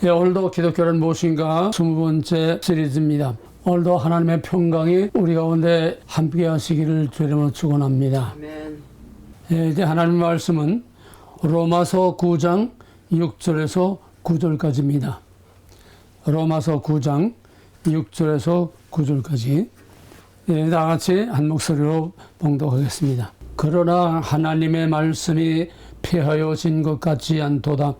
예, 오늘도 기독교는 무엇인가 20번째 시리즈입니다. 오늘도 하나님의 평강이 우리 가운데 함께 하시기를 주님으로 축원합니다. 아멘. 예, 이제 하나님의 말씀은 로마서 9장 6절에서 9절까지입니다. 로마서 9장 6절에서 9절까지 예, 다 같이 한 목소리로 봉독하겠습니다. 그러나 하나님의 말씀이 폐하여진 것 같지 않도다.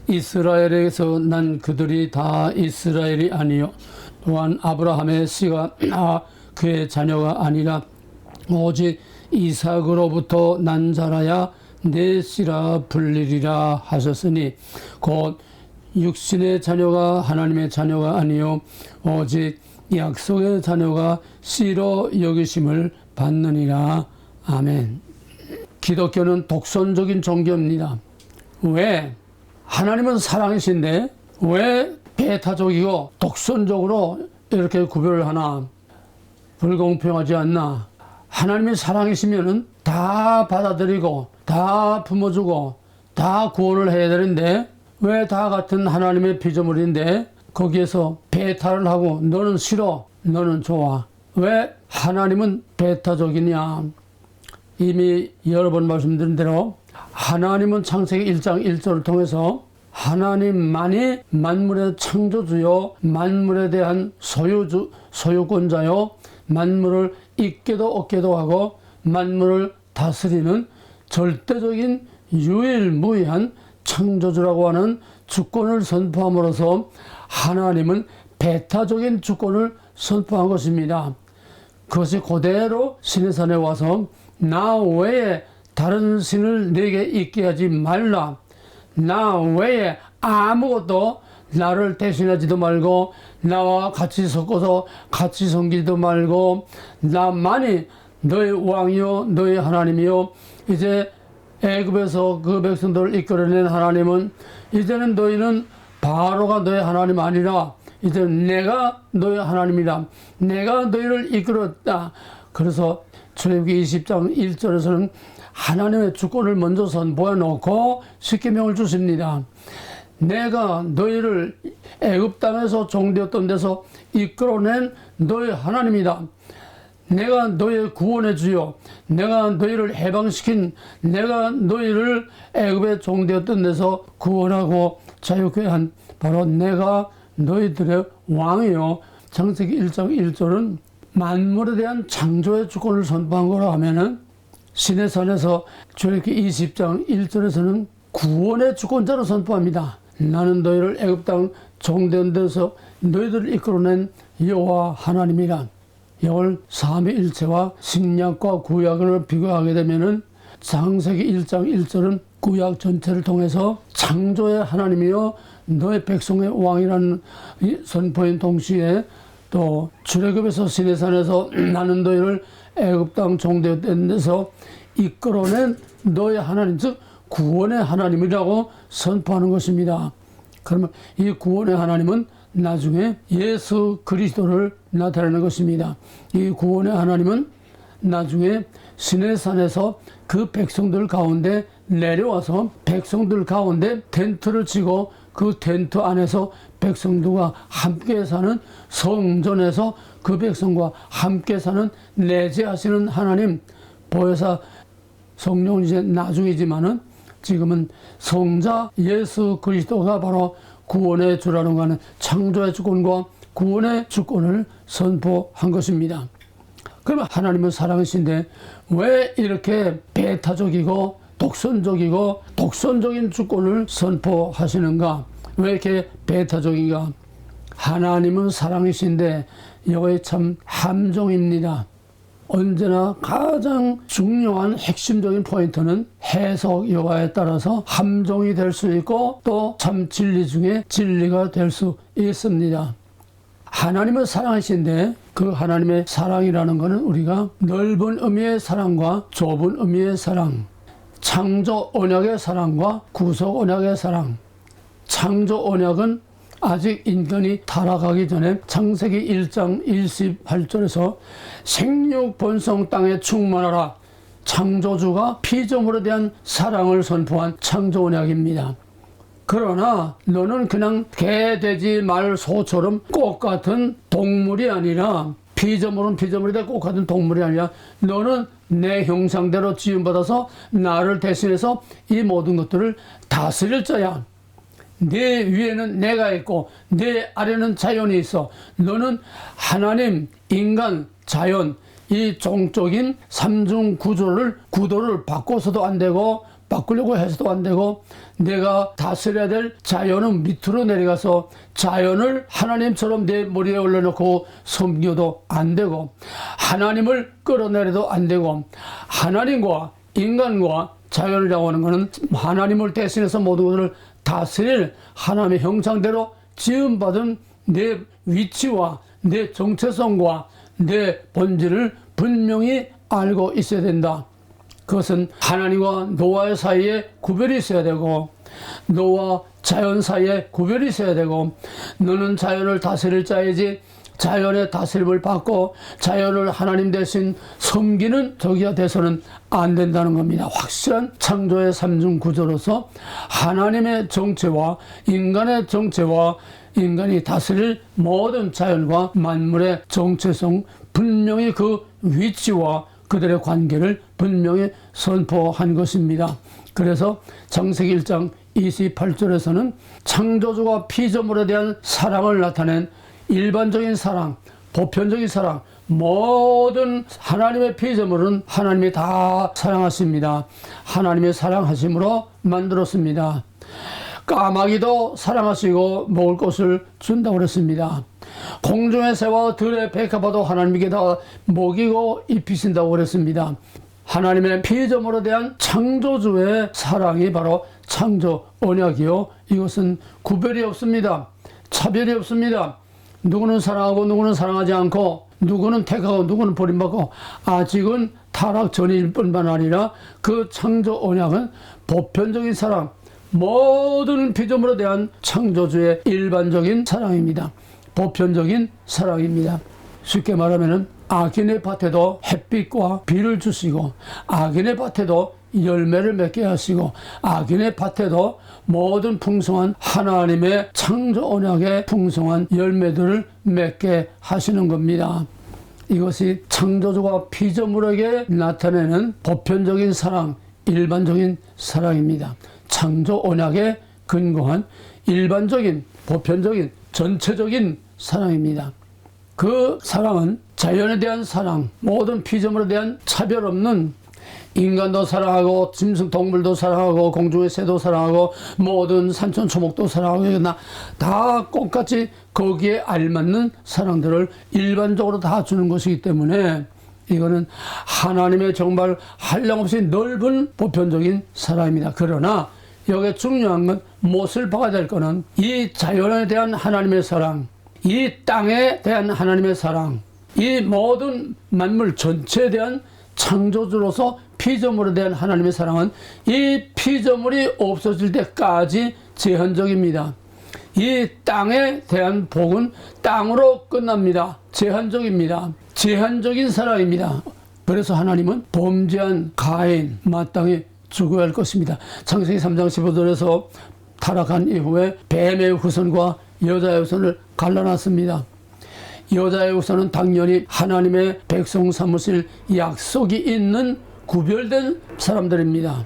이스라엘에게서 난 그들이 다 이스라엘이 아니요 또한 아브라함의 씨가 그의 자녀가 아니라 오직 이삭으로부터 난 자라야 내 씨라 불리리라 하셨으니 곧 육신의 자녀가 하나님의 자녀가 아니요 오직 약속의 자녀가 씨로 여기심을 받느니라. 아멘. 기독교는 독선적인 종교입니다. 왜? 하나님은 사랑이신데 왜 배타적이고 독선적으로 이렇게 구별을 하나? 불공평하지 않나? 하나님이 사랑이시면은 다 받아들이고 다 품어주고 다 구원을 해야 되는데 왜 다 같은 하나님의 피조물인데 거기에서 배타를 하고 너는 싫어, 너는 좋아. 왜 하나님은 배타적이냐? 이미 여러 번 말씀드린 대로 하나님은 창세기 1장 1절을 통해서 하나님만이 만물의 창조주요 만물에 대한 소유권자요 만물을 있게도 없게도 하고 만물을 다스리는 절대적인 유일무이한 창조주라고 하는 주권을 선포함으로써 하나님은 배타적인 주권을 선포한 것입니다. 그것이 그대로 시내산에 와서 나 외에 다른 신을 내게 있게 하지 말라. 나 외에 아무것도 나를 대신하지도 말고 나와 같이 섞어서 같이 섬기지도 말고 나만이 너의 왕이요 너의 하나님이요. 이제 애굽에서 그 백성들을 이끌어낸 하나님은 이제는 너희는 바로가 너의 하나님 아니라 이제 내가 너의 하나님이다. 내가 너희를 이끌었다. 그래서 출애굽기 20장 1절에서는 하나님의 주권을 먼저 선보여 놓고 십계명을 주십니다. 내가 너희를 애굽 땅에서 종되었던 데서 이끌어낸 너희 하나님이다. 내가 너희의 구원의 주요 내가 너희를 해방시킨 내가 너희를 애굽의 종되었던 데서 구원하고 자유케 한 바로 내가 너희들의 왕이요. 창세기 1장 1절은 만물에 대한 창조의 주권을 선포한 거라 하면은 시내산에서 출애굽기 20장 1절에서는 구원의 주권자로 선포합니다. 나는 너희를 애굽 땅 종된 데서 너희들을 이끌어낸 여호와 하나님이라. 이걸 삼위일체와 신약과 구약을 비교하게 되면은 창세기 1장 1절은 구약 전체를 통해서 창조의 하나님이요 너의 백성의 왕이라는 선포인 동시에 또 출애굽에서 시내산에서 나는 너희를 애굽 땅 종되었던 데서 이끌어낸 너의 하나님 즉 구원의 하나님이라고 선포하는 것입니다. 그러면 이 구원의 하나님은 나중에 예수 그리스도를 나타내는 것입니다. 이 구원의 하나님은 나중에 시내산에서 그 백성들 가운데 내려와서 백성들 가운데 텐트를 치고 그 텐트 안에서 백성들과 함께 사는 성전에서 그 백성과 함께 사는 내재하시는 하나님 보혜사 성령은 이제 나중이지만은 지금은 성자 예수 그리스도가 바로 구원의 주라는 것은 창조의 주권과 구원의 주권을 선포한 것입니다. 그러면 하나님은 사랑이신데 왜 이렇게 배타적이고 독선적인 주권을 선포하시는가? 왜 이렇게 배타적인가? 하나님은 사랑이신데 여호와의 참 함정입니다. 언제나 가장 중요한 핵심적인 포인트는 해석 여하에 따라서 함정이 될 수 있고 또 참 진리 중에 진리가 될 수 있습니다. 하나님은 사랑이신데 그 하나님의 사랑이라는 것은 우리가 넓은 의미의 사랑과 좁은 의미의 사랑, 창조 언약의 사랑과 구속 언약의 사랑. 창조 언약은 아직 인간이 타락하기 전에 창세기 1장 28절에서 생육 번성 땅에 충만하라 창조주가 피조물에 대한 사랑을 선포한 창조 언약입니다. 그러나 너는 그냥 개, 돼지, 말, 소처럼 꽃 같은 동물이 아니라 피조물은 피조물이다 꽃 같은 동물이 아니라 너는 내 형상대로 지음받아서 나를 대신해서 이 모든 것들을 다스릴 자야. 네 위에는 내가 있고 네 아래는 자연이 있어. 너는 하나님, 인간, 자연 이 종적인 삼중 구도를 바꿔서도 안 되고 바꾸려고 해서도 안 되고 내가 다스려야 될 자연은 밑으로 내려가서 자연을 하나님처럼 내 머리에 올려놓고 섬겨도 안 되고 하나님을 끌어내려도 안 되고 하나님과 인간과 자연을 장하는 것은 하나님을 대신해서 모든 것을 다스릴 하나님의 형상대로 지음받은 내 위치와 내 정체성과 내 본질을 분명히 알고 있어야 된다. 그것은 하나님과 노아의 사이에 구별이 있어야 되고 너와 자연 사이에 구별이 있어야 되고 너는 자연을 다스릴 자이지 자연의 다스림을 받고 자연을 하나님 대신 섬기는 적이야 돼서는 안 된다는 겁니다. 확실한 창조의 삼중 구조로서 하나님의 정체와 인간의 정체와 인간이 다스릴 모든 자연과 만물의 정체성 분명히 그 위치와 그들의 관계를 분명히 선포한 것입니다. 그래서 창세기 1장 28절에서는 창조주와 피조물에 대한 사랑을 나타낸 일반적인 사랑, 보편적인 사랑, 모든 하나님의 피조물은 하나님이 다 사랑하십니다. 하나님의 사랑하심으로 만들었습니다. 까마귀도 사랑하시고 먹을 것을 준다고 그랬습니다. 공중의 새와 들의 백합화도 하나님께 다 먹이고 입히신다고 그랬습니다. 하나님의 피조물에 대한 창조주의 사랑이 바로 창조 언약이요. 이것은 구별이 없습니다. 차별이 없습니다. 누구는 사랑하고 누구는 사랑하지 않고 누구는 택하고 누구는 버림받고 아직은 타락 전일 뿐만 아니라 그 창조 언약은 보편적인 사랑, 모든 피조물에 대한 창조주의 일반적인 사랑입니다. 보편적인 사랑입니다. 쉽게 말하면 악인의 밭에도 햇빛과 비를 주시고 악인의 밭에도 열매를 맺게 하시고 악인의 밭에도 모든 풍성한 하나님의 창조 언약의 풍성한 열매들을 맺게 하시는 겁니다. 이것이 창조주가 피조물에게 나타내는 보편적인 사랑, 일반적인 사랑입니다. 창조 언약에 근거한 일반적인, 보편적인, 전체적인 사랑입니다. 그 사랑은 자연에 대한 사랑, 모든 피조물에 대한 차별 없는 인간도 사랑하고 짐승 동물도 사랑하고 공중의 새도 사랑하고 모든 산천 초목도 사랑하고 다 똑같이 거기에 알맞는 사랑들을 일반적으로 다 주는 것이기 때문에 이거는 하나님의 정말 한량없이 넓은 보편적인 사랑입니다. 그러나 여기에 중요한 건 못을 박아야 될 거는 이 자연에 대한 하나님의 사랑, 이 땅에 대한 하나님의 사랑, 이 모든 만물 전체에 대한 창조주로서 피조물에 대한 하나님의 사랑은 이 피조물이 없어질 때까지 제한적입니다. 이 땅에 대한 복은 땅으로 끝납니다. 제한적입니다. 제한적인 사랑입니다. 그래서 하나님은 범죄한 가인 마땅히 죽어야 할 것입니다. 창세기 3장 15절에서 타락한 이후에 뱀의 후손과 여자의 후손을 갈라놨습니다. 여자의 후손은 당연히 하나님의 백성 삼으실 약속이 있는 구별된 사람들입니다.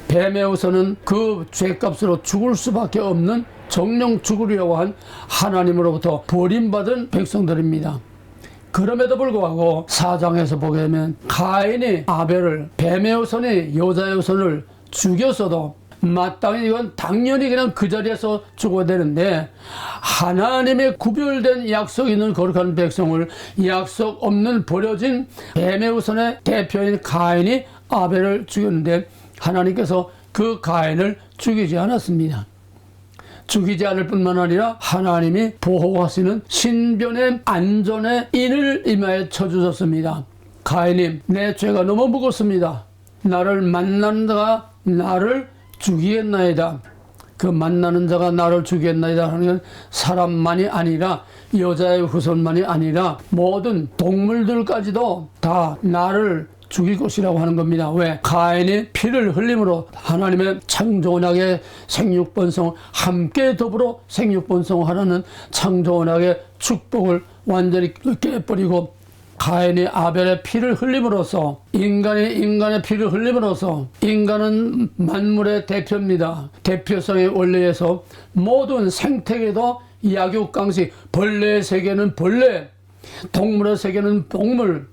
뱀의 후손은 그 죄값으로 죽을 수밖에 없는 정령 죽으려고 한 하나님으로부터 버림받은 백성들입니다. 그럼에도 불구하고 4장에서 보게 되면 가인이 아벨을, 뱀의 후손이 여자의 후손을 죽였어도 마땅히 이건 당연히 그냥 그 자리에서 죽어야 되는데 하나님의 구별된 약속 있는 거룩한 백성을 약속 없는 버려진 뱀의 후손의 대표인 가인이 아벨을 죽였는데 하나님께서 그 가인을 죽이지 않았습니다. 죽이지 않을 뿐만 아니라 하나님이 보호하시는 신변의 안전의 인을 임하여 쳐주셨습니다. 가인님, 내 죄가 너무 무겁습니다. 나를 만나는 자가 나를 죽이겠나이다. 그 만나는 자가 나를 죽이겠나이다 하는 건 사람만이 아니라 여자의 후손만이 아니라 모든 동물들까지도 다 나를 죽일 것이라고 하는 겁니다. 왜? 가인이 피를 흘림으로 하나님의 창조 언약의 생육번성 함께 더불어 생육번성하라는 창조 언약의 축복을 완전히 깨버리고 가인이 아벨의 피를 흘림으로써 인간이 인간의 피를 흘림으로써 인간은 만물의 대표입니다. 대표성의 원리에서 모든 생태계도 약육강식, 벌레의 세계는 벌레, 동물의 세계는 동물,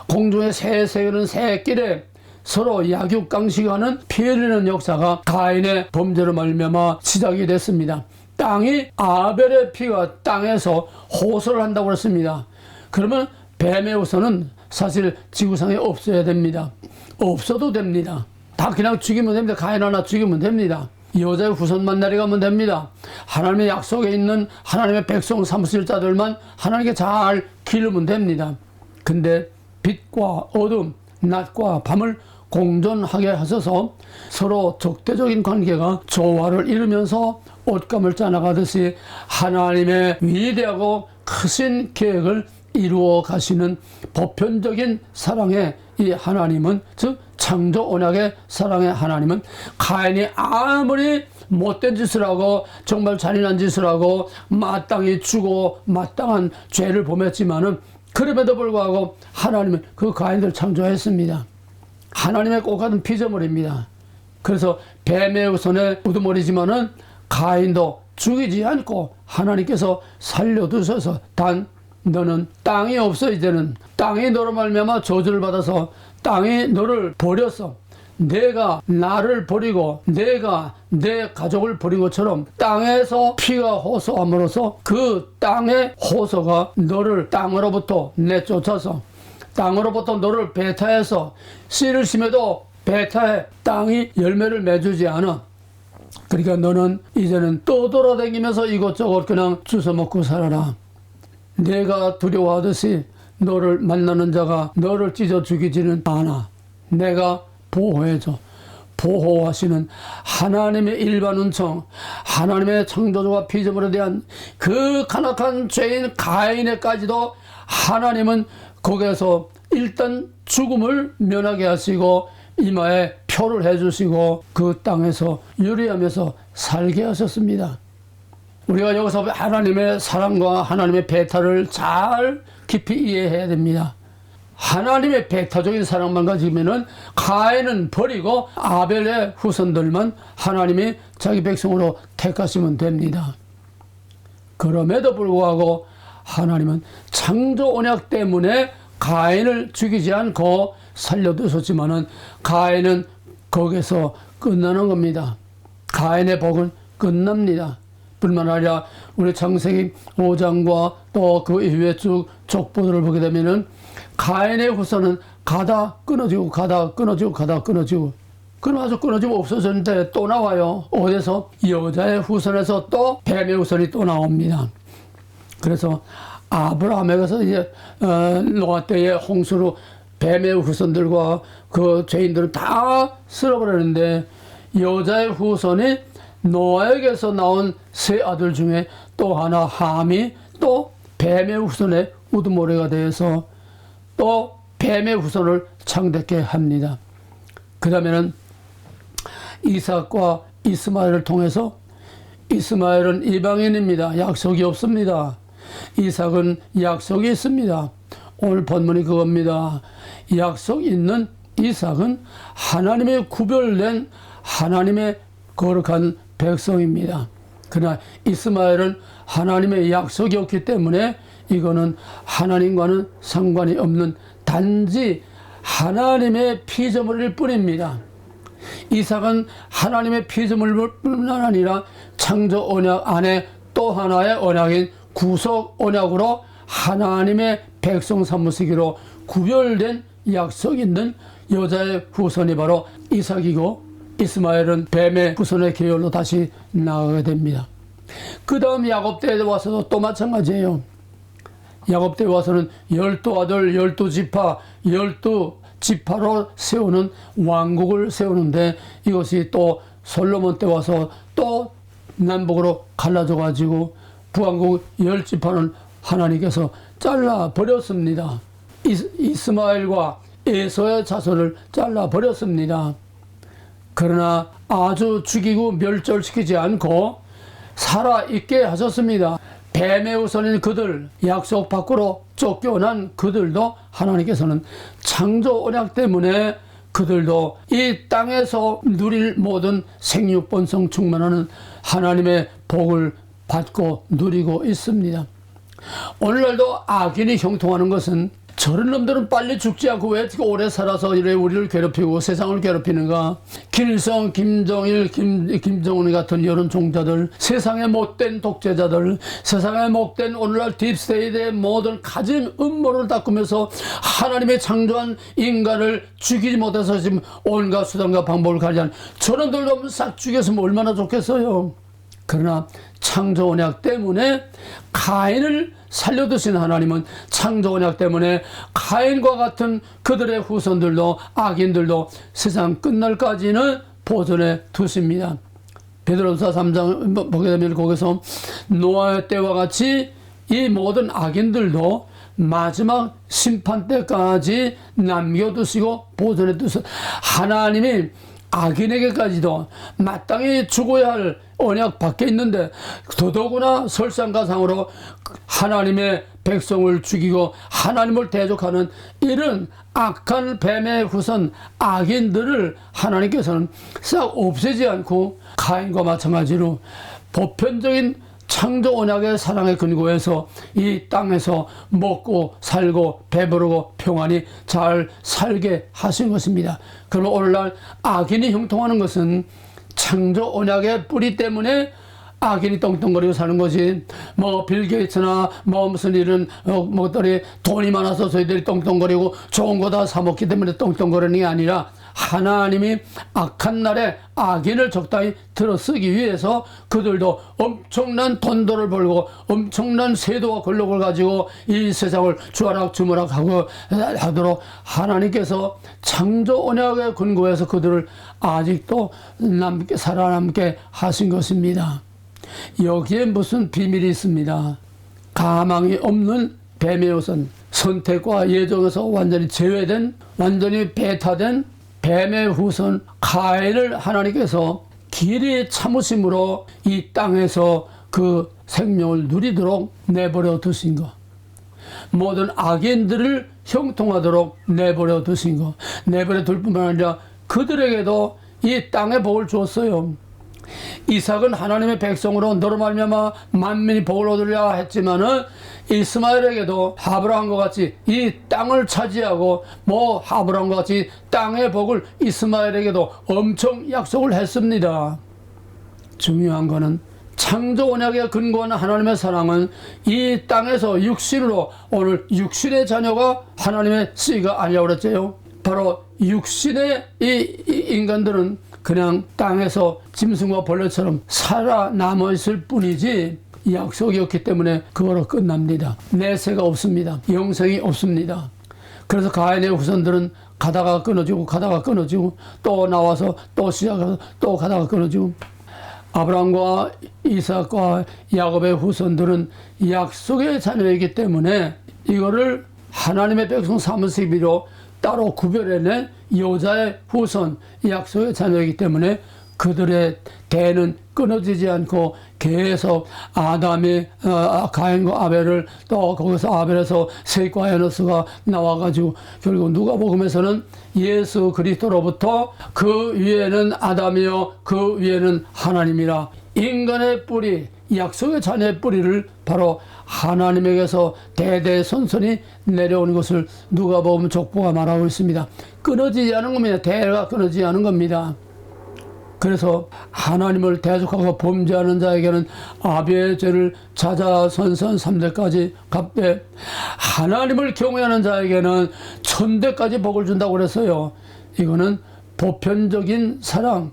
공중의 새의 세계는 새끼래 서로 약육강식하는 피 흘리는 역사가 가인의 범죄로 말미암아 시작이 됐습니다. 땅이 아벨의 피가 땅에서 호소를 한다고 그랬습니다. 그러면 뱀의 후손은 사실 지구상에 없어야 됩니다. 없어도 됩니다. 다 그냥 죽이면 됩니다. 가인 하나 죽이면 됩니다. 여자의 후손만 내려가면 됩니다. 하나님의 약속에 있는 하나님의 백성 삼으실 자들만 하나님께 잘 기르면 됩니다. 근데 빛과 어둠, 낮과 밤을 공존하게 하셔서 서로 적대적인 관계가 조화를 이루면서 옷감을 짜나가듯이 하나님의 위대하고 크신 계획을 이루어 가시는 보편적인 사랑의 이 하나님은, 즉 창조 언약의 사랑의 하나님은 가인이 아무리 못된 짓을 하고 정말 잔인한 짓을 하고 마땅히 죽어 마땅한 죄를 범했지만은 그럼에도 불구하고 하나님은 그 가인들을 창조했습니다. 하나님의 꼭 같은 피조물입니다. 그래서 뱀의 손에 우두머리지만은 가인도 죽이지 않고 하나님께서 살려두셔서 단 너는 땅이 없어. 이제는 땅이 너로 말미암아 저주를 받아서 땅이 너를 버렸어. 내가 나를 버리고 내가 내 가족을 버린 것처럼 땅에서 피가 호소함으로써 그 땅의 호소가 너를 땅으로부터 내쫓아서 땅으로부터 너를 배타해서 씨를 심어도 배타해 땅이 열매를 맺지 않아. 그러니까 너는 이제는 떠돌아다니면서 이것저것 그냥 주워 먹고 살아라. 내가 두려워하듯이 너를 만나는 자가 너를 찢어 죽이지는 않아. 내가 보호해줘. 보호하시는 하나님의 일반 은총, 하나님의 창조주와 피조물에 대한 그 간악한 죄인 가인에까지도 하나님은 거기에서 일단 죽음을 면하게 하시고 이마에 표를 해주시고 그 땅에서 유리하면서 살게 하셨습니다. 우리가 여기서 하나님의 사랑과 하나님의 배타를 잘 깊이 이해해야 됩니다. 하나님의 배타적인 사랑만 가지면은 가인은 버리고 아벨의 후손들만 하나님이 자기 백성으로 택하시면 됩니다. 그럼에도 불구하고 하나님은 창조 언약 때문에 가인을 죽이지 않고 살려두셨지만은 가인은 거기서 끝나는 겁니다. 가인의 복은 끝납니다. 뿐만 아니라 우리 창세기 5장과 또 그 이후에 쭉 족보들을 보게 되면은 가인의 후손은 가다 끊어지고 가다 끊어지고 가다 끊어지고 그럼 아주 끊어지고 없어졌는데 또 나와요. 어디서? 여자의 후손에서 또 뱀의 후손이 또 나옵니다. 그래서 아브라함에게서 이제 노아 때의 홍수로 뱀의 후손들과 그 죄인들을 다 쓸어버렸는데 여자의 후손이 노아에게서 나온 세 아들 중에 또 하나 함이 또 뱀의 후손의 우두머리가 되어서 또 뱀의 후손을 창대케 합니다. 그 다음에는 이삭과 이스마엘을 통해서 이스마엘은 이방인입니다. 약속이 없습니다. 이삭은 약속이 있습니다. 오늘 본문이 그겁니다. 약속 있는 이삭은 하나님의 구별된 하나님의 거룩한 백성입니다. 그러나 이스마엘은 하나님의 약속이 없기 때문에 이거는 하나님과는 상관이 없는 단지 하나님의 피조물일 뿐입니다. 이삭은 하나님의 피조물뿐 아니라 창조 언약 안에 또 하나의 언약인 구속 언약으로 하나님의 백성 삼으시기로 구별된 약속 있는 여자의 후손이 바로 이삭이고 이스마엘은 뱀의 후손의 계열로 다시 나가게 됩니다. 그 다음 야곱 때에 와서도 또 마찬가지예요. 야곱 때에 와서는 12아들 12지파 12지파로 세우는 왕국을 세우는데 이것이 또 솔로몬 때 와서 또 남북으로 갈라져 가지고 북왕국 10지파는 하나님께서 잘라 버렸습니다. 이스마엘과 에서의 자손을 잘라버렸습니다. 그러나 아주 죽이고 멸절시키지 않고 살아있게 하셨습니다. 뱀의 후손인 그들, 약속 밖으로 쫓겨난 그들도 하나님께서는 창조 언약 때문에 그들도 이 땅에서 누릴 모든 생육 본성 충만하는 하나님의 복을 받고 누리고 있습니다. 오늘날도 악인이 형통하는 것은 저런 놈들은 빨리 죽지 않고 왜 이렇게 오래 살아서 이래 우리를 괴롭히고 세상을 괴롭히는가. 김일성, 김정일, 김정은 같은 이런 종자들, 세상의 못된 독재자들, 세상의 못된 오늘날 딥스테이트의 모든 가진 음모를 닦으면서 하나님의 창조한 인간을 죽이지 못해서 지금 온갖 수단과 방법을 가리한 저놈들도 싹 죽였으면 얼마나 좋겠어요. 그러나 창조 언약 때문에 가인을 살려두신 하나님은 창조 언약 때문에 가인과 같은 그들의 후손들도 악인들도 세상 끝날까지는 보존해 두십니다. 베드로전서 3장 보게 되면 거기서 노아의 때와 같이 이 모든 악인들도 마지막 심판 때까지 남겨두시고 보존해 두셔. 하나님이 악인에게까지도 마땅히 죽어야 할 언약 밖에 있는데 더더구나 설상가상으로 하나님의 백성을 죽이고 하나님을 대적하는 이런 악한 뱀의 후손 악인들을 하나님께서는 싹 없애지 않고 가인과 마찬가지로 보편적인 창조 언약의 사랑에 근거해서 이 땅에서 먹고 살고 배부르고 평안히 잘 살게 하신 것입니다. 그러면 오늘날 악인이 형통하는 것은 창조 언약의 뿌리 때문에 악인이 떵떵거리고 사는 거지. 뭐 빌 게이츠나 뭐 무슨 일은 뭐들이 돈이 많아서 저희들이 떵떵거리고 좋은 거 다 사먹기 때문에 떵떵거리는 게 아니라 하나님이 악한 날에 악인을 적당히 들어쓰기 위해서 그들도 엄청난 돈도를 벌고 엄청난 세도와 권력을 가지고 이 세상을 주아락주무락하고 하도록 하나님께서 창조 언약에 근거해서 그들을 아직도 살아남게 하신 것입니다. 여기에 무슨 비밀이 있습니다. 가망이 없는 뱀의 후손, 선택과 예정에서 완전히 제외된, 완전히 배타된 뱀의 후손 가인을 하나님께서 길이 참으심으로 이 땅에서 그 생명을 누리도록 내버려 두신 것, 모든 악인들을 형통하도록 내버려 두신 것, 내버려 둘 뿐만 아니라 그들에게도 이 땅에 복을 주었어요. 이삭은 하나님의 백성으로 너로 말미암아 만민이 복을 얻으려 했지만은 이스마엘에게도 아브라함과 같이 이 땅을 차지하고 뭐 아브라함과 같이 땅의 복을 이스마엘에게도 엄청 약속을 했습니다. 중요한 거는 창조 언약에 근거한 하나님의 사랑은 이 땅에서 육신으로, 오늘 육신의 자녀가 하나님의 씨가 아니라고 그랬죠. 바로 육신의 이 인간들은 그냥 땅에서 짐승과 벌레처럼 살아남아 있을 뿐이지 약속이 없기 때문에 그거로 끝납니다. 내세가 없습니다. 영생이 없습니다. 그래서 가인의 후손들은 가다가 끊어지고 가다가 끊어지고 또 나와서 또 시작해서 또 가다가 끊어지고, 아브라함과 이삭과 야곱의 후손들은 약속의 자녀이기 때문에 이거를 하나님의 백성 삼으시기로 따로 구별해낸 여자의 후손, 약속의 자녀이기 때문에 그들의 대는 끊어지지 않고 계속 아담이 가인과 아벨을, 또 거기서 아벨에서 셋과 에노스가 나와가지고 결국 누가복음에서는 예수 그리스도로부터 그 위에는 아담이요 그 위에는 하나님이라, 인간의 뿌리, 약속의 자녀의 뿌리를 바로 하나님에게서 대대손손이 내려오는 것을 누가복음 족보가 말하고 있습니다. 끊어지지 않은 겁니다. 대가 끊어지지 않은 겁니다. 그래서 하나님을 대적하고 범죄하는 자에게는 아비의 죄를 자자선선 3대까지 갚되, 하나님을 경외하는 자에게는 1000대까지 복을 준다고 그랬어요. 이거는 보편적인 사랑,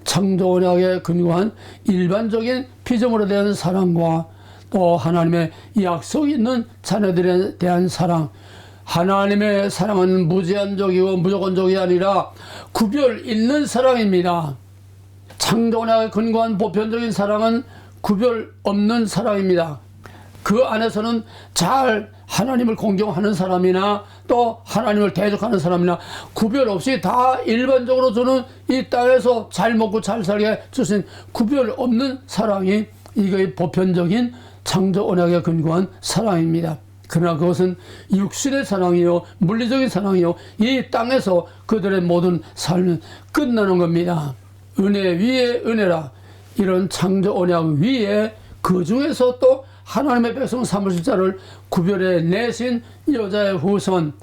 창조 언약에 근거한 일반적인 피조물에 대한 사랑과 또 하나님의 약속이 있는 자녀들에 대한 사랑, 하나님의 사랑은 무제한적이고 무조건적이 아니라 구별 있는 사랑입니다. 창조 언약에 근거한 보편적인 사랑은 구별 없는 사랑입니다. 그 안에서는 잘 하나님을 공경하는 사람이나 또 하나님을 대적하는 사람이나 구별 없이 다 일반적으로 주는 이 땅에서 잘 먹고 잘 살게 주신 구별 없는 사랑이 이거의 보편적인 창조 언약에 근거한 사랑입니다. 그러나 그것은 육신의 사랑이요, 물리적인 사랑이요, 이 땅에서 그들의 모든 삶은 끝나는 겁니다. 은혜 위에 은혜라. 이런 창조 언약 위에 그 중에서 또 하나님의 백성 삼으실 자를 구별해 내신 여자의 후손,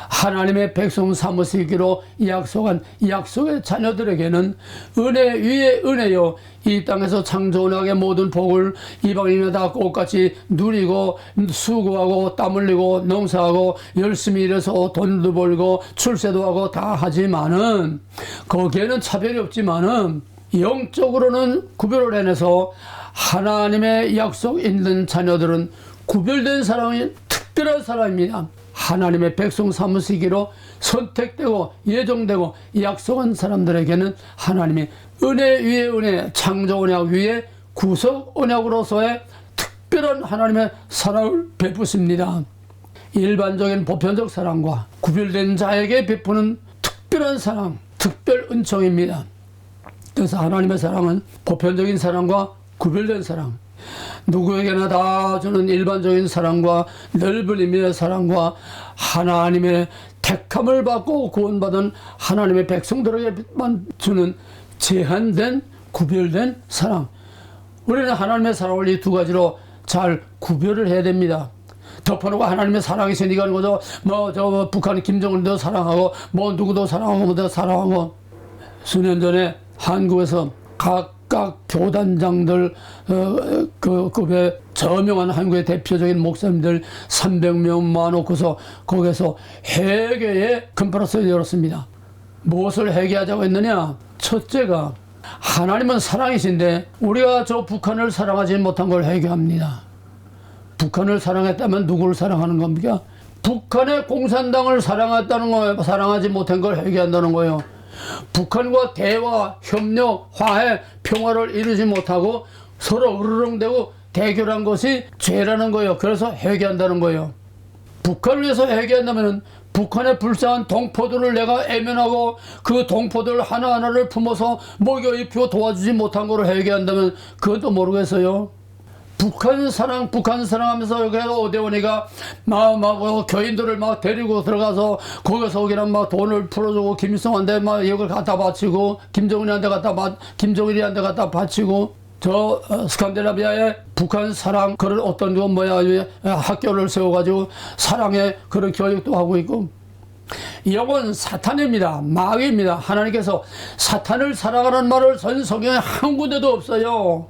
하나님의 백성 삼으시기로 약속한 약속의 자녀들에게는 은혜 위에 은혜요, 이 땅에서 창조 언약의 모든 복을 이방인이 다 똑같이 누리고 수고하고 땀 흘리고 농사하고 열심히 일해서 돈도 벌고 출세도 하고 다 하지만은 거기에는 차별이 없지만은 영적으로는 구별을 해내서 하나님의 약속 있는 자녀들은 구별된 사람이 특별한 사람입니다. 하나님의 백성 삼으시기로 선택되고 예정되고 약속한 사람들에게는 하나님이 은혜 위에 은혜, 창조 언약 위에 구속 언약으로서의 특별한 하나님의 사랑을 베푸십니다. 일반적인 보편적 사랑과 구별된 자에게 베푸는 특별한 사랑, 특별 은총입니다. 그래서 하나님의 사랑은 보편적인 사랑과 구별된 사랑, 누구에게나 다 주는 일반적인 사랑과 넓은 의미의 사랑과 하나님의 택함을 받고 구원받은 하나님의 백성들에게만 주는 제한된 구별된 사랑. 우리는 하나님의 사랑을 이 두 가지로 잘 구별을 해야 됩니다. 덮어놓고 하나님의 사랑이시니까 거죠. 북한 김정은도 사랑하고 누구도 사랑하고 뭐도 사랑하고. 수년 전에 한국에서 각각 교단장들 그 급의 저명한 한국의 대표적인 목사님들 300명 모아놓고서 거기서 회개의 컨퍼런스를 열었습니다. 무엇을 회개하자고 했느냐? 첫째가 하나님은 사랑이신데 우리가 저 북한을 사랑하지 못한 걸 회개합니다. 북한을 사랑했다면 누구를 사랑하는 겁니까? 북한의 공산당을 사랑했다는 거예요. 사랑하지 못한 걸 회개한다는 거예요. 북한과 대화, 협력, 화해, 평화를 이루지 못하고 서로 으르렁대고 대결한 것이 죄라는 거예요. 그래서 회개한다는 거예요. 북한을 위해서 회개한다면 북한의 불쌍한 동포들을 내가 애면하고 그 동포들 하나하나를 품어서 먹여 입히고 도와주지 못한 거를 회개한다면 그것도 모르겠어요. 북한 사랑 하면서 여기 오대원이가 교인들을 막 데리고 들어가서 거기서 오기는 막 돈을 풀어주고 김일성한테 막 이걸 갖다 바치고 김정일한테 갖다 바치고 저 스칸디나비아의 북한 사랑 그런 어떤 학교를 세워가지고 사랑의 그런 교육도 하고 있고. 영은 사탄입니다. 마귀입니다. 하나님께서 사탄을 사랑하라는 말을 전 성경에 한 군데도 없어요.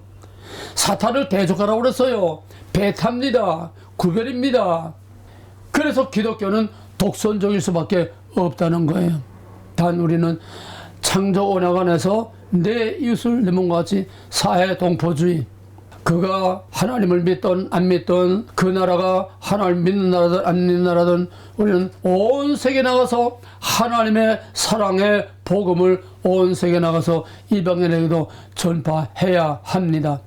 사탄을 대적하라고 그랬어요. 배타입니다. 구별입니다. 그래서 기독교는 독선적일 수밖에 없다는 거예요. 단 우리는 창조 언약 안에서 내 이웃을 내 몸과 같이 사회 동포주의, 그가 하나님을 믿던 안 믿던 그 나라가 하나님 믿는 나라든 안 믿는 나라든 우리는 온 세계에 나가서 하나님의 사랑의 복음을 온 세계에 나가서 이방인에게도 전파해야 합니다.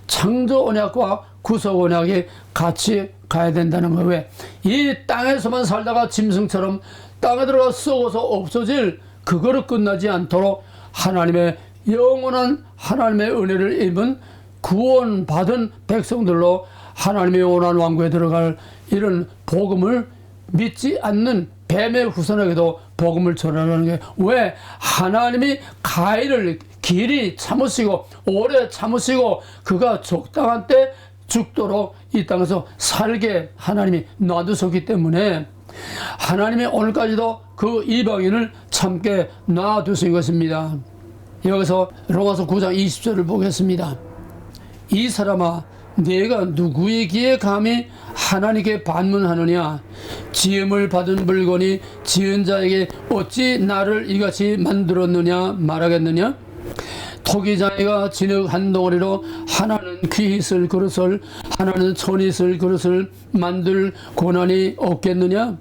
창조 언약과 구속 언약이 같이 가야 된다는 거예요. 왜? 이 땅에서만 살다가 짐승처럼 땅에 들어가 썩어서 없어질 그거로 끝나지 않도록 하나님의 영원한 하나님의 은혜를 입은 구원받은 백성들로 하나님의 영원한 왕국에 들어갈 이런 복음을 믿지 않는 뱀의 후손에게도 복음을 전하는 게, 왜? 하나님이 가인을 길이 참으시고 오래 참으시고 그가 적당한 때 죽도록 이 땅에서 살게 하나님이 놔두셨기 때문에 하나님이 오늘까지도 그 이방인을 참게 놔두신 것입니다. 여기서 로마서 9장 20절을 보겠습니다. 이 사람아, 내가 누구에게 감히 하나님께 반문하느냐? 지음을 받은 물건이 지은 자에게 어찌 나를 이같이 만들었느냐 말하겠느냐? 토기장이가 진흙 한 덩어리로 하나는 귀히 쓸 그릇을 하나는 천히 쓸 그릇을 만들 고난이 없겠느냐?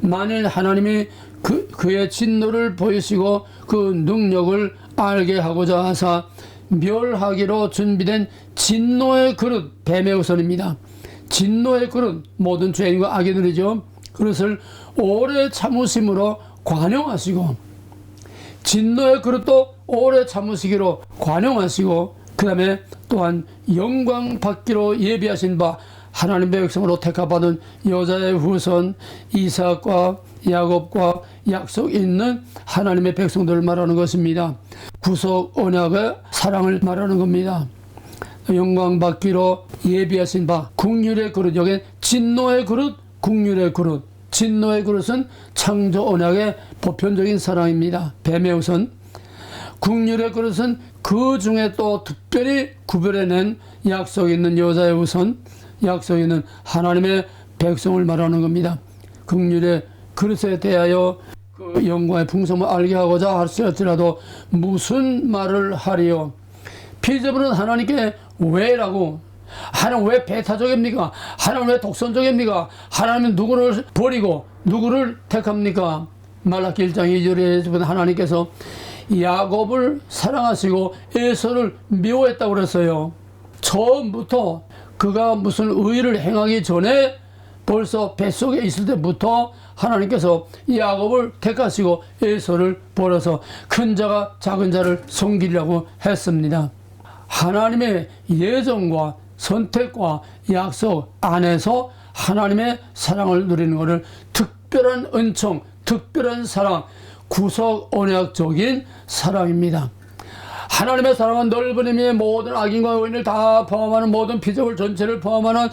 만일 하나님이 그의 진노를 보이시고 그 능력을 알게 하고자 하사 멸하기로 준비된 진노의 그릇, 뱀의 우선입니다. 진노의 그릇, 모든 죄인과 악인들이죠. 그것을 오래 참으심으로 관용하시고, 진노의 그릇도 오래 참으시기로 관용하시고, 그 다음에 또한 영광 받기로 예비하신 바 하나님의 백성으로 택합받은 여자의 후손 이삭과 야곱과 약속 있는 하나님의 백성들을 말하는 것입니다. 구속 언약의 사랑을 말하는 겁니다. 영광 받기로 예비하신 바 국률의 그릇, 여기 진노의 그릇, 국률의 그릇. 진노의 그릇은 창조 언약의 보편적인 사랑입니다. 뱀의 우선. 국률의 그릇은 그 중에 또 특별히 구별해낸 약속 있는 여자의 우선, 약속 있는 하나님의 백성을 말하는 겁니다. 국률의 그릇에 대하여 그 영광의 풍성을 알게 하고자 할지라도 무슨 말을 하리요? 피조물은 하나님께 왜라고? 하나님 왜 배타적입니까? 하나님 왜 독선적입니까? 하나님은 누구를 버리고 누구를 택합니까? 말라기 1장 2절에 하나님께서 야곱을 사랑하시고 에서를 미워했다고 그랬어요. 처음부터 그가 무슨 의를 행하기 전에 벌써 뱃속에 있을 때부터 하나님께서 야곱을 택하시고 에서를 버려서 큰 자가 작은 자를 섬기려고 했습니다. 하나님의 예정과 선택과 약속 안에서 하나님의 사랑을 누리는 것을 특별한 은총, 특별한 사랑, 구속 언약적인 사랑입니다. 하나님의 사랑은 넓은 의미의 모든 악인과 의인을 다 포함하는 모든 피조물 전체를 포함하는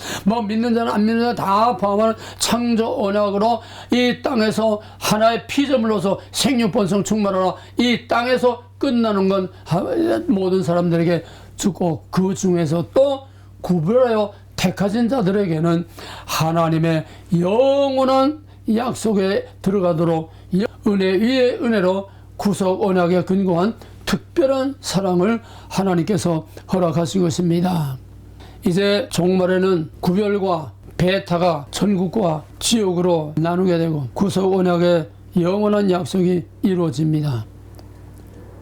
믿는 자는 안 믿는 자 다 포함하는 창조 언약으로 이 땅에서 하나의 피조물로서 생육번성 충만하라. 이 땅에서 끝나는 건 모든 사람들에게 주고 그 중에서 또 구별하여 택하신 자들에게는 하나님의 영원한 약속에 들어가도록 은혜 위에 은혜로 구속 언약에 근거한 특별한 사랑을 하나님께서 허락하신 것입니다. 이제 종말에는 구별과 배타가 천국과 지옥으로 나누게 되고 구속 언약의 영원한 약속이 이루어집니다.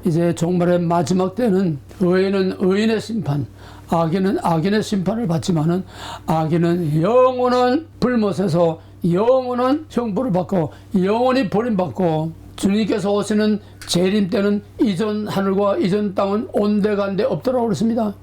이제 종말의 마지막 때는 의인은 의인의 심판, 악인은 악인의 심판을 받지만은 악인은 영원한 불못에서 영원한 형벌을 받고 영원히 버림받고 주님께서 오시는 재림 때는 이전 하늘과 이전 땅은 온데간데 없더라고 그랬습니다.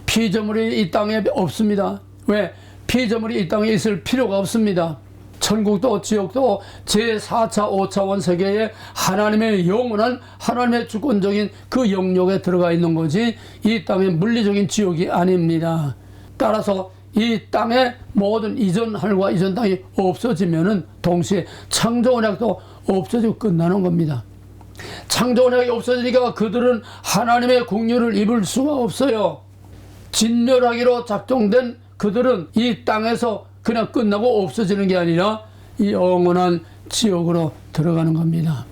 피조물이 이 땅에 없습니다. 왜? 피조물이 이 땅에 있을 필요가 없습니다. 천국도 지옥도 제4차 5차원 세계에 하나님의 영원한 하나님의 주권적인 그 영역에 들어가 있는 거지 이 땅의 물리적인 지옥이 아닙니다. 따라서 이 땅의 모든 이전 하늘과 이전 땅이 없어지면은 동시에 창조 언약도 없어지고 끝나는 겁니다. 창조 언약이 없어지니까 그들은 하나님의 국류를 입을 수가 없어요. 진멸하기로 작정된 그들은 이 땅에서 그냥 끝나고 없어지는 게 아니라 이 영원한 지옥으로 들어가는 겁니다.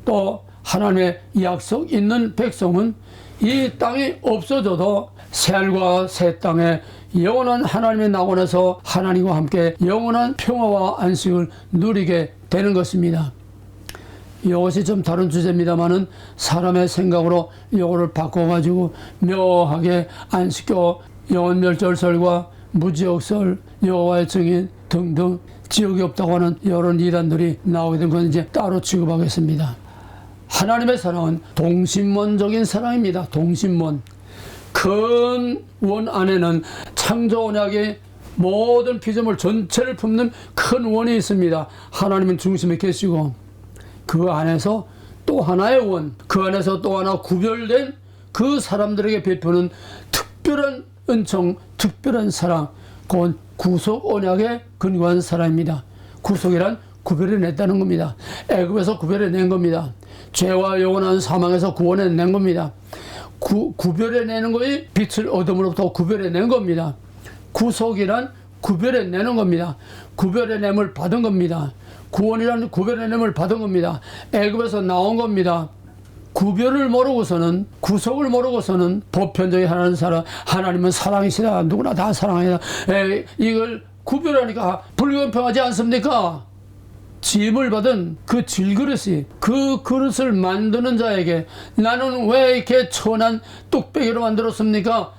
또 하나님의 약속 있는 백성은 이 땅이 없어져도 새하늘과 새 땅에 영원한 하나님의 낙원에서 하나님과 함께 영원한 평화와 안식을 누리게 되는 것입니다. 이것이 좀 다른 주제입니다만은 사람의 생각으로 이거를 바꿔가지고 묘하게 안식교, 영원멸절설과 무지역설, 여호와의 증인 등등 지옥이 없다고 하는 여러 이단들이 나오게 된 건 이제 따로 취급하겠습니다. 하나님의 사랑은 동신몬적인 사랑입니다. 동신몬. 큰 원 안에는 창조 언약의 모든 피조물 전체를 품는 큰 원이 있습니다. 하나님은 중심에 계시고 그 안에서 또 하나의 원, 그 안에서 또 하나 구별된 그 사람들에게 베푸는 특별한 은총, 특별한 사랑, 그건 구속 언약에 근거한 사랑입니다. 구속이란 구별해냈다는 겁니다. 애굽에서 구별해낸 겁니다. 죄와 영원한 사망에서 구원해낸 겁니다. 구별해내는 것이 빛을 어둠으로부터 구별해낸 겁니다. 구속이란 구별해내는 겁니다. 구별해냄을 받은 겁니다. 구원이란 구별해냄을 받은 겁니다. 애굽에서 나온 겁니다. 구별을 모르고서는, 구속을 모르고서는 보편적인 하나님은 사랑이시다. 누구나 다 사랑이다. 이걸 구별하니까 불공평하지 않습니까? 짐을 받은 그 질그릇이, 그 그릇을 만드는 자에게 나는 왜 이렇게 천한 뚝배기로 만들었습니까?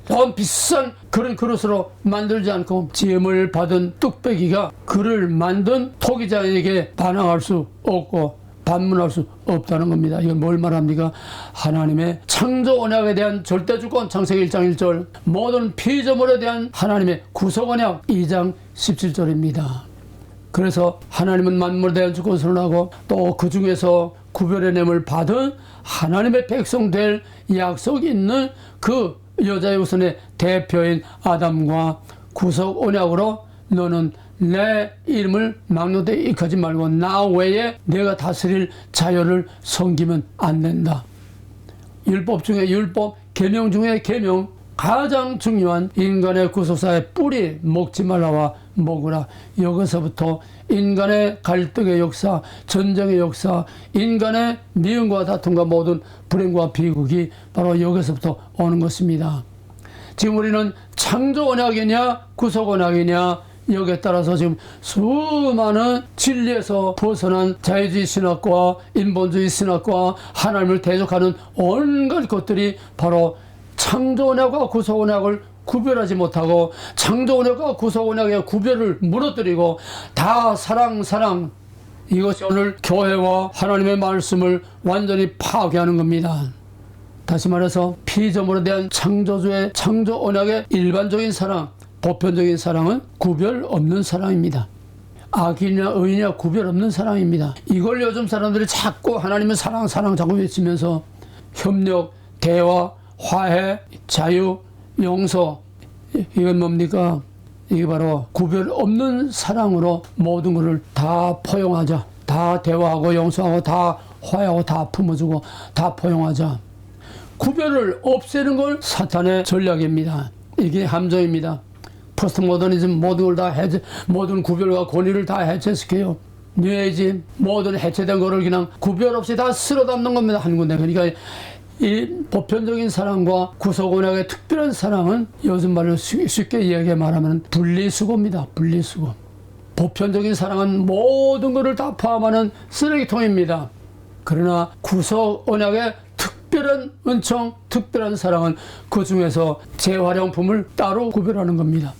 더 비싼 그런 그릇으로 만들지 않고 지음을 받은 뚝배기가 그를 만든 토기장에게 반항할 수 없고 반문할 수 없다는 겁니다. 이건 뭘 말합니까? 하나님의 창조 언약에 대한 절대주권 창세기 1장 1절, 모든 피조물에 대한 하나님의 구속 언약 2장 17절입니다. 그래서 하나님은 만물에 대한 주권 선언하고 또 그 중에서 구별의 냄을 받은 하나님의 백성 될 약속이 있는 그 여자의 후손의 대표인 아담과 구속 언약으로 너는 내 이름을 막는 데 익하지 말고 나 외에 내가 다스릴 자녀를 섬기면 안 된다. 율법 중에 율법, 계명 중에 계명, 가장 중요한 인간의 구속사의 뿌리 먹지 말라와 먹으라. 여기서부터 인간의 갈등의 역사, 전쟁의 역사, 인간의 미움과 다툼과 모든 불행과 비극이 바로 여기서부터 오는 것입니다. 지금 우리는 창조 언약이냐 구속 언약이냐 여기에 따라서 지금 수많은 진리에서 벗어난 자유주의 신학과 인본주의 신학과 하나님을 대적하는 온갖 것들이 바로 창조 언약과 구속 언약을 구별하지 못하고 창조 언약과 구속 언약의 구별을 무너뜨리고 다 사랑 이것이 오늘 교회와 하나님의 말씀을 완전히 파괴하는 겁니다. 다시 말해서 피조물에 대한 창조주의 창조 언약의 일반적인 사랑, 보편적인 사랑은 구별 없는 사랑입니다. 악이냐 의냐 구별 없는 사랑입니다. 이걸 요즘 사람들이 자꾸 하나님의 사랑 자꾸 외치면서 협력, 대화, 화해, 자유, 용서, 이건 뭡니까? 이게 바로 구별 없는 사랑으로 모든 것을 다 포용하자. 다 대화하고 용서하고 다 화해하고 다 품어주고 다 포용하자. 구별을 없애는 걸 사탄의 전략입니다. 이게 함정입니다. 포스트 모더니즘 모든 걸 다 모든 구별과 권위를 다 해체시켜요. 뉴에이지 모든 해체된 거를 그냥 구별 없이 다 쓸어 담는 겁니다. 한 군데. 그러니까 이 보편적인 사랑과 구속 언약의 특별한 사랑은 요즘 말로 쉽게 이야기해 말하면 분리수거입니다. 분리수거. 보편적인 사랑은 모든 것을 다 포함하는 쓰레기통입니다. 그러나 구속 언약의 특별한 은총, 특별한 사랑은 그 중에서 재활용품을 따로 구별하는 겁니다.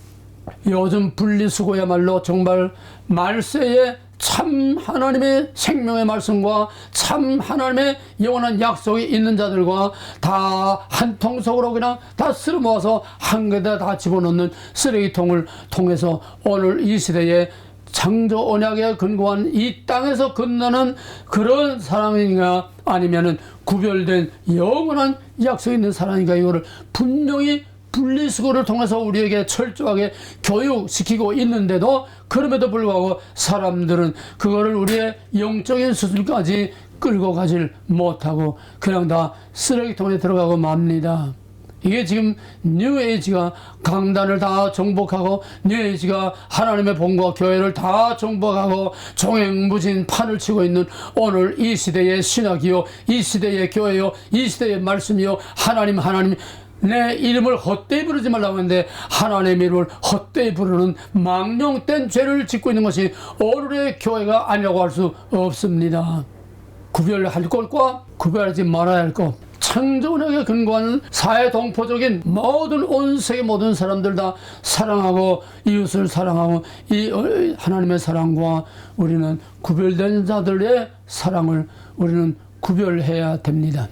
요즘 분리수거야말로 정말 말세에 참 하나님의 생명의 말씀과 참 하나님의 영원한 약속이 있는 자들과 다 한 통속으로 그냥 다 쓸어 모아서 한 개다 다 집어넣는 쓰레기통을 통해서 오늘 이 시대에 창조 언약에 근거한 이 땅에서 건너는 그런 사랑인가 아니면은 구별된 영원한 약속이 있는 사랑인가 이거를 분명히 분리수거를 통해서 우리에게 철저하게 교육시키고 있는데도 그럼에도 불구하고 사람들은 그거를 우리의 영적인 수준까지 끌고 가질 못하고 그냥 다 쓰레기통에 들어가고 맙니다. 이게 지금 뉴에이지가 강단을 다 정복하고 뉴에이지가 하나님의 본과 교회를 다 정복하고 종횡무진 판을 치고 있는 오늘 이 시대의 신학이요 이 시대의 교회요 이 시대의 말씀이요 하나님 내 이름을 헛되이 부르지 말라고 했는데 하나님의 이름을 헛되이 부르는 망령된 죄를 짓고 있는 것이 오늘의 교회가 아니라고 할 수 없습니다. 구별할 것과 구별하지 말아야 할 것, 창조 언약에 근거한 사회동포적인 모든 온 세계 모든 사람들 다 사랑하고 이웃을 사랑하고 이 하나님의 사랑과 우리는 구별된 자들의 사랑을 우리는 구별해야 됩니다.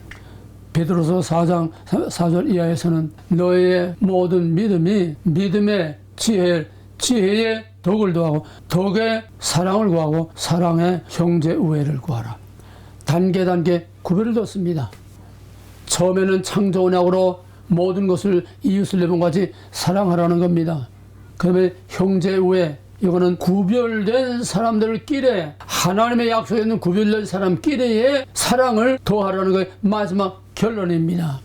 베드로서 4장 4절 이하에서는 너의 모든 믿음이 믿음의 지혜의 덕을 구하고 덕의 사랑을 구하고 사랑의 형제 우애를 구하라. 단계 구별을 뒀습니다. 처음에는 창조 언약으로 모든 것을 이웃을 내 몸같이 사랑하라는 겁니다. 그다음에 형제 우애 이거는 구별된 사람들끼리 하나님의 약속에 있는 구별된 사람끼리의 사랑을 더하라는 것이 마지막 결론입니다.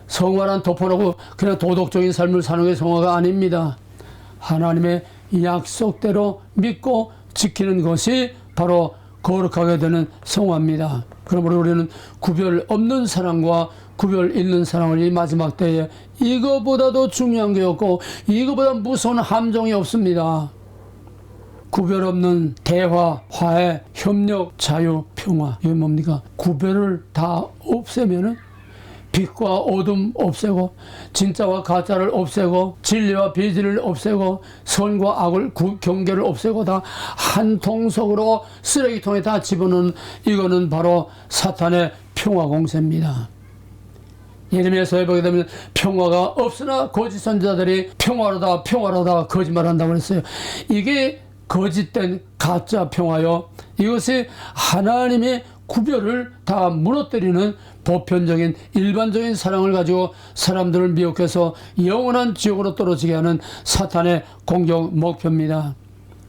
성화란 덮어놓고 그냥 도덕적인 삶을 사는 게 성화가 아닙니다. 하나님의 약속대로 믿고 지키는 것이 바로 거룩하게 되는 성화입니다. 그러므로 우리는 구별 없는 사랑과 구별 있는 사랑을 이 마지막 때에 이거보다도 중요한 게 없고 이거보다 무서운 함정이 없습니다. 구별 없는 대화, 화해, 협력, 자유, 평화. 이게 뭡니까? 구별을 다 없애면은 빛과 어둠 없애고 진짜와 가짜를 없애고 진리와 비진리를 없애고 선과 악을 경계를 없애고 다 한 통속으로 쓰레기통에 다 집어넣는 이거는 바로 사탄의 평화 공세입니다. 예레미야서에 보게 되면 평화가 없으나 거짓 선지자들이 평화로다 거짓말한다고 그랬어요. 이게 거짓된 가짜 평화요. 이것이 하나님의 구별을 다 무너뜨리는 보편적인 일반적인 사랑을 가지고 사람들을 미혹해서 영원한 지옥으로 떨어지게 하는 사탄의 공격 목표입니다.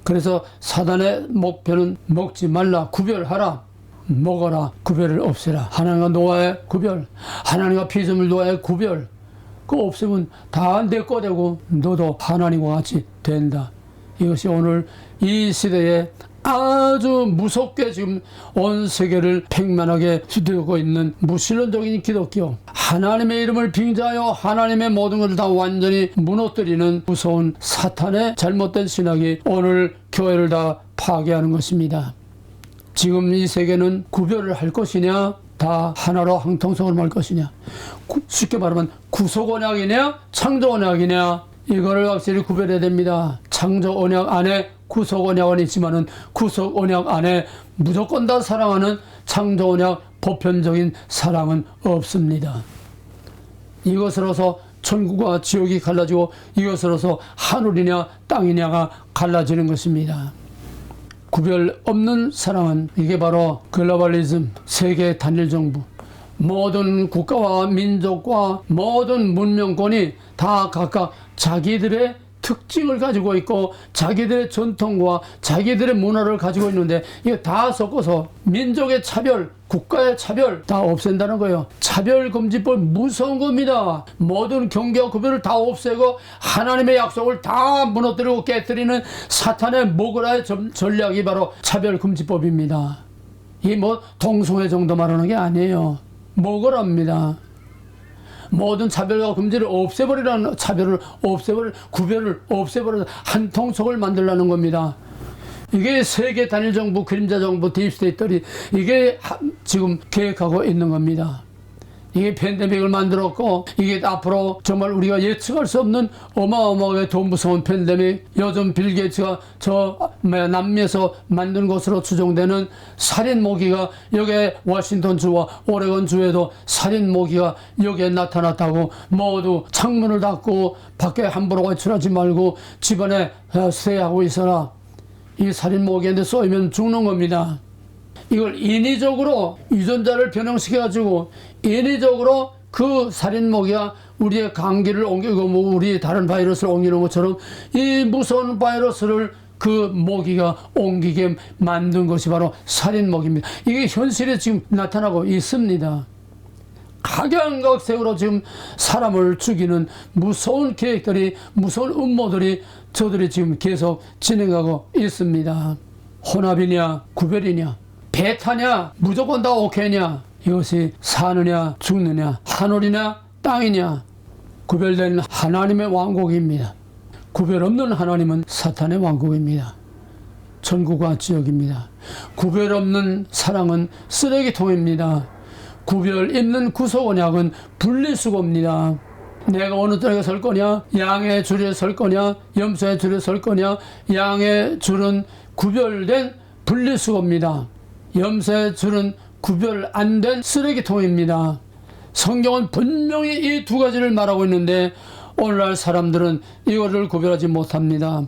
그래서 사탄의 목표는 먹지 말라, 구별하라, 먹어라, 구별을 없애라. 하나님과 노아의 구별, 하나님과 피조물 노아의 구별, 그거 없으면 다 내 거 되고 너도 하나님과 같이 된다. 이것이 오늘 이 시대에 아주 무섭게 지금 온 세계를 팽만하게 휘두르고 있는 무신론적인 기독교, 하나님의 이름을 빙자하여 하나님의 모든 것을 다 완전히 무너뜨리는 무서운 사탄의 잘못된 신학이 오늘 교회를 다 파괴하는 것입니다. 지금 이 세계는 구별을 할 것이냐, 다 하나로 한통속으로 말 것이냐, 쉽게 말하면 구속 언약이냐 창조 언약이냐, 이거를 확실히 구별해야 됩니다. 창조 언약 안에 구속 언약은 있지만은 구속 언약 안에 무조건 다 사랑하는 창조 언약 보편적인 사랑은 없습니다. 이것으로서 천국과 지옥이 갈라지고 이것으로서 하늘이냐 땅이냐가 갈라지는 것입니다. 구별 없는 사랑은 이게 바로 글로벌리즘, 세계 단일 정부, 모든 국가와 민족과 모든 문명권이 다 각각 자기들의 특징을 가지고 있고 자기들의 전통과 자기들의 문화를 가지고 있는데 이거 다 섞어서 민족의 차별, 국가의 차별 다 없앤다는 거예요. 차별금지법 무서운 겁니다. 모든 경계와 구별을 다 없애고 하나님의 약속을 다 무너뜨리고 깨뜨리는 사탄의 모그라의 전략이 바로 차별금지법입니다. 이게 뭐 동성애 정도 말하는 게 아니에요. 모그라입니다. 모든 차별과 금지를 없애버리라는, 차별을 없애버려, 구별을 없애버려 한 통속을 만들라는 겁니다. 이게 세계 단일 정부, 그림자 정부, 딥스테이트들이 이게 지금 계획하고 있는 겁니다. 이게 팬데믹을 만들었고 이게 앞으로 정말 우리가 예측할 수 없는 어마어마하게 더 무서운 팬데믹, 요즘 빌 게이츠가 남미에서 만든 것으로 추정되는 살인 모기가 여기에 워싱턴주와 오레곤주에도 살인 모기가 여기에 나타났다고, 모두 창문을 닫고 밖에 함부로 외출하지 말고 집안에 스테이하고 있어라. 이 살인 모기한테 쏘이면 죽는 겁니다. 이걸 인위적으로 유전자를 변형시켜가지고 인위적으로 그 살인모기가 우리의 감기를 옮기고 뭐 우리 다른 바이러스를 옮기는 것처럼 이 무서운 바이러스를 그 모기가 옮기게 만든 것이 바로 살인모기입니다. 이게 현실에 지금 나타나고 있습니다. 각양각색으로 지금 사람을 죽이는 무서운 계획들이, 무서운 음모들이 저들이 지금 계속 진행하고 있습니다. 혼합이냐 구별이냐, 베타냐 무조건 다 오케이냐, 이것이 사느냐 죽느냐, 하늘이냐 땅이냐, 구별된 하나님의 왕국입니다. 구별 없는 하나님은 사탄의 왕국입니다. 천국과 지옥입니다. 구별 없는 사랑은 쓰레기통입니다. 구별 있는 구속 언약은 분리수거입니다. 내가 어느 쪽에 설 거냐, 양의 줄에 설 거냐, 염소의 줄에 설 거냐, 양의 줄은 구별된 분리수거입니다. 염소의 줄은 구별 안 된 쓰레기통입니다. 성경은 분명히 이 두 가지를 말하고 있는데 오늘날 사람들은 이거를 구별하지 못합니다.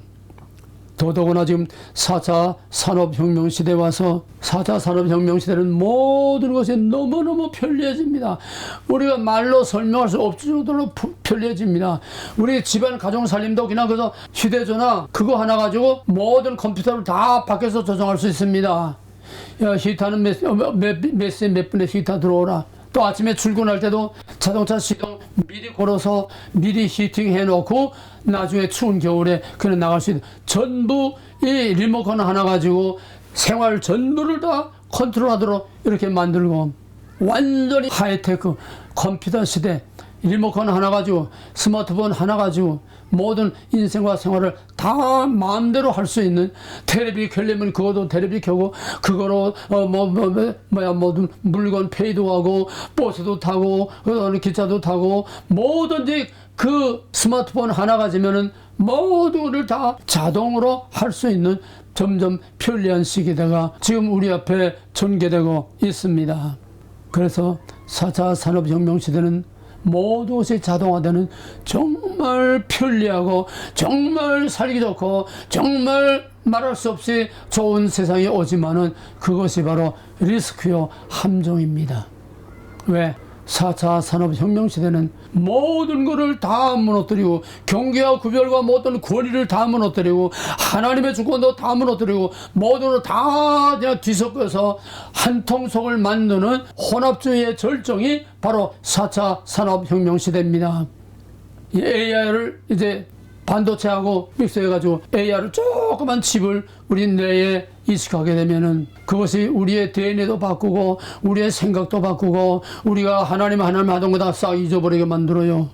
더더구나 지금 4차 산업혁명 시대에 와서 4차 산업혁명 시대는 모든 것이 너무너무 편리해집니다. 우리가 말로 설명할 수 없을 정도로 편리해집니다. 우리 집안 가정살림도 그냥 그래서 휴대전화 그거 하나 가지고 모든 컴퓨터를 다 밖에서 조정할 수 있습니다. 야, 히터는 몇 시 몇 분에 히터 들어오라. 또 아침에 출근할 때도 자동차 시동 미리 걸어서 미리 히팅 해놓고 나중에 추운 겨울에 그냥 나갈 수 있는, 전부 이 리모컨 하나 가지고 생활 전부를 다 컨트롤하도록 이렇게 만들고 완전히 하이테크 컴퓨터 시대, 리모컨 하나 가지고 스마트폰 하나 가지고 모든 인생과 생활을 다 마음대로 할 수 있는, 텔레비 켜려면 그것도 텔레비 켜고 그거로 모든 물건 페이도 하고 버스도 타고 기차도 타고 뭐든지 그 스마트폰 하나 가지면은 모두를 다 자동으로 할 수 있는 점점 편리한 시기대가 지금 우리 앞에 전개되고 있습니다. 그래서 4차 산업혁명 시대는 모든 것이 자동화되는 정말 편리하고 정말 살기 좋고 정말 말할 수 없이 좋은 세상이 오지만은 그것이 바로 리스크요 함정입니다. 왜? 4차 산업혁명 시대는 모든 것을 다 무너뜨리고 경계와 구별과 모든 권위를 다 무너뜨리고 하나님의 주권도 다 무너뜨리고 모든 걸 다 그냥 뒤섞어서 한 통속을 만드는 혼합주의의 절정이 바로 4차 산업혁명 시대입니다. 이 AI를 이제 반도체하고 믹스해가지고 AI를 조그만 칩을 우리 뇌에 이식하게 되면은 그것이 우리의 DNA도 바꾸고 우리의 생각도 바꾸고 우리가 하나님 하던 거 다 싹 잊어버리게 만들어요.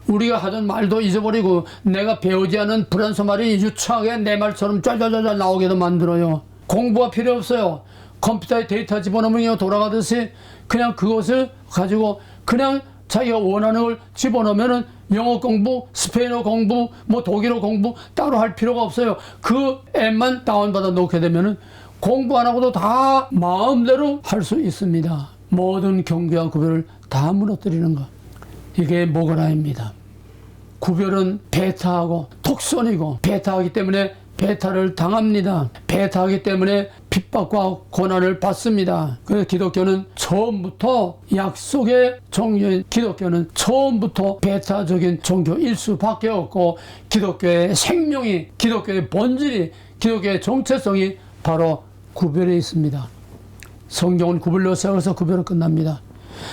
우리가 하던 말도 잊어버리고 내가 배우지 않은 불란서 말이 유창하게 내 말처럼 짤짤짤 나오게도 만들어요. 공부가 필요 없어요. 컴퓨터에 데이터 집어넣으면 돌아가듯이 그냥 그것을 가지고 그냥 자기가 원하는 걸 집어넣으면은 영어 공부, 스페인어 공부, 독일어 공부 따로 할 필요가 없어요. 그 앱만 다운받아 놓게 되면은 공부 안 하고도 다 마음대로 할 수 있습니다. 모든 경계와 구별을 다 무너뜨리는 것. 이게 모그라입니다. 구별은 배타하고 독선이고 배타하기 때문에 배타를 당합니다. 배타하기 때문에 핍박과 고난을 받습니다. 그래서 기독교는 처음부터 약속의 종교인 기독교는 처음부터 배타적인 종교일 수밖에 없고 기독교의 생명이, 기독교의 본질이, 기독교의 정체성이 바로 구별에 있습니다. 성경은 구별로 세워서 구별로 끝납니다.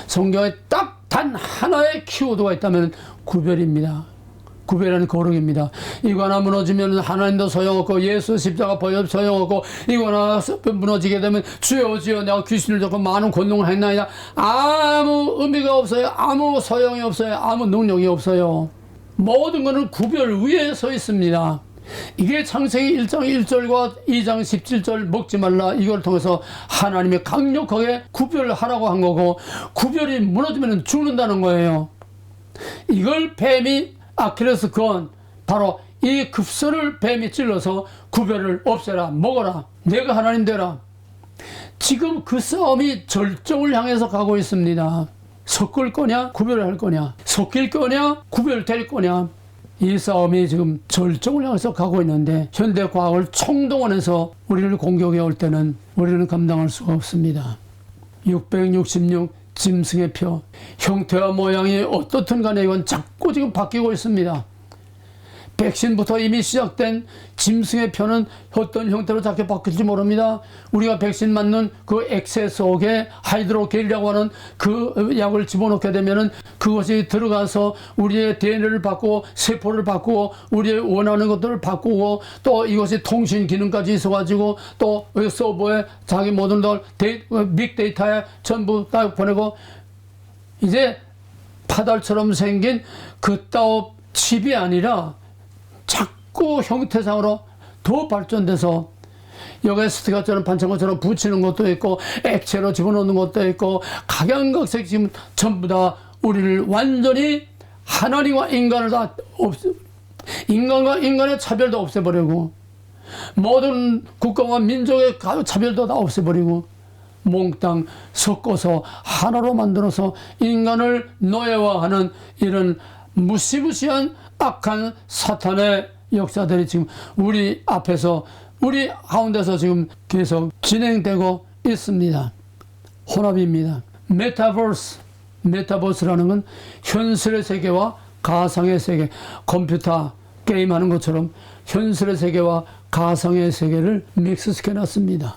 성경에 딱 단 하나의 키워드가 있다면 구별입니다. 구별하는 거룩입니다. 이거 하나 무너지면 하나님도 소용없고 예수 십자가 보혈 소용없고 이거 하나 무너지게 되면 주여 주여 내가 귀신을 잡고 많은 권능을 했나이다. 아무 의미가 없어요. 아무 소용이 없어요. 아무 능력이 없어요. 모든 것은 구별 위에 서 있습니다. 이게 창세기 1장 1절과 2장 17절 먹지 말라 이걸 통해서 하나님이 강력하게 구별하라고 한 거고 구별이 무너지면 죽는다는 거예요. 이걸 뱀이 아킬레스 건 바로 이 급소를 뱀이 찔러서 구별을 없애라 먹어라 내가 하나님 되라. 지금 그 싸움이 절정을 향해서 가고 있습니다. 섞을 거냐 구별을 할 거냐, 섞일 거냐 구별될 거냐, 이 싸움이 지금 절정을 향해서 가고 있는데 현대 과학을 총동원해서 우리를 공격해 올 때는 우리는 감당할 수가 없습니다. 666 짐승의 표, 형태와 모양이 어떻든 간에 이건 자꾸 지금 바뀌고 있습니다. 백신부터 이미 시작된 짐승의 표는 어떤 형태로 자꾸 바뀔지 모릅니다. 우리가 백신 맞는 그 액체 속에 하이드로겔이라고 하는 그 약을 집어넣게 되면은 그것이 들어가서 우리의 DNA를 바꾸고 세포를 바꾸고 우리의 원하는 것들을 바꾸고 또 이것이 통신 기능까지 있어가지고 또 서버에 자기 모든 걸 빅데이터에 전부 다 보내고 이제 파달처럼 생긴 그따오 칩이 아니라 자꾸 형태상으로 더 발전돼서 여기에 스티커처럼 반창고처럼 붙이는 것도 있고 액체로 집어넣는 것도 있고 각양각색 지금 전부 다 우리를 완전히 하나님과 인간을 다 인간과 인간의 차별도 없애버리고 모든 국가와 민족의 차별도 다 없애버리고 몽땅 섞어서 하나로 만들어서 인간을 노예화하는 이런 무시무시한 악한 사탄의 역사들이 지금 우리 앞에서 우리 가운데서 지금 계속 진행되고 있습니다. 혼합입니다. 메타버스라는 건 현실의 세계와 가상의 세계, 컴퓨터 게임하는 것처럼 현실의 세계와 가상의 세계를 믹스시켜 놨습니다.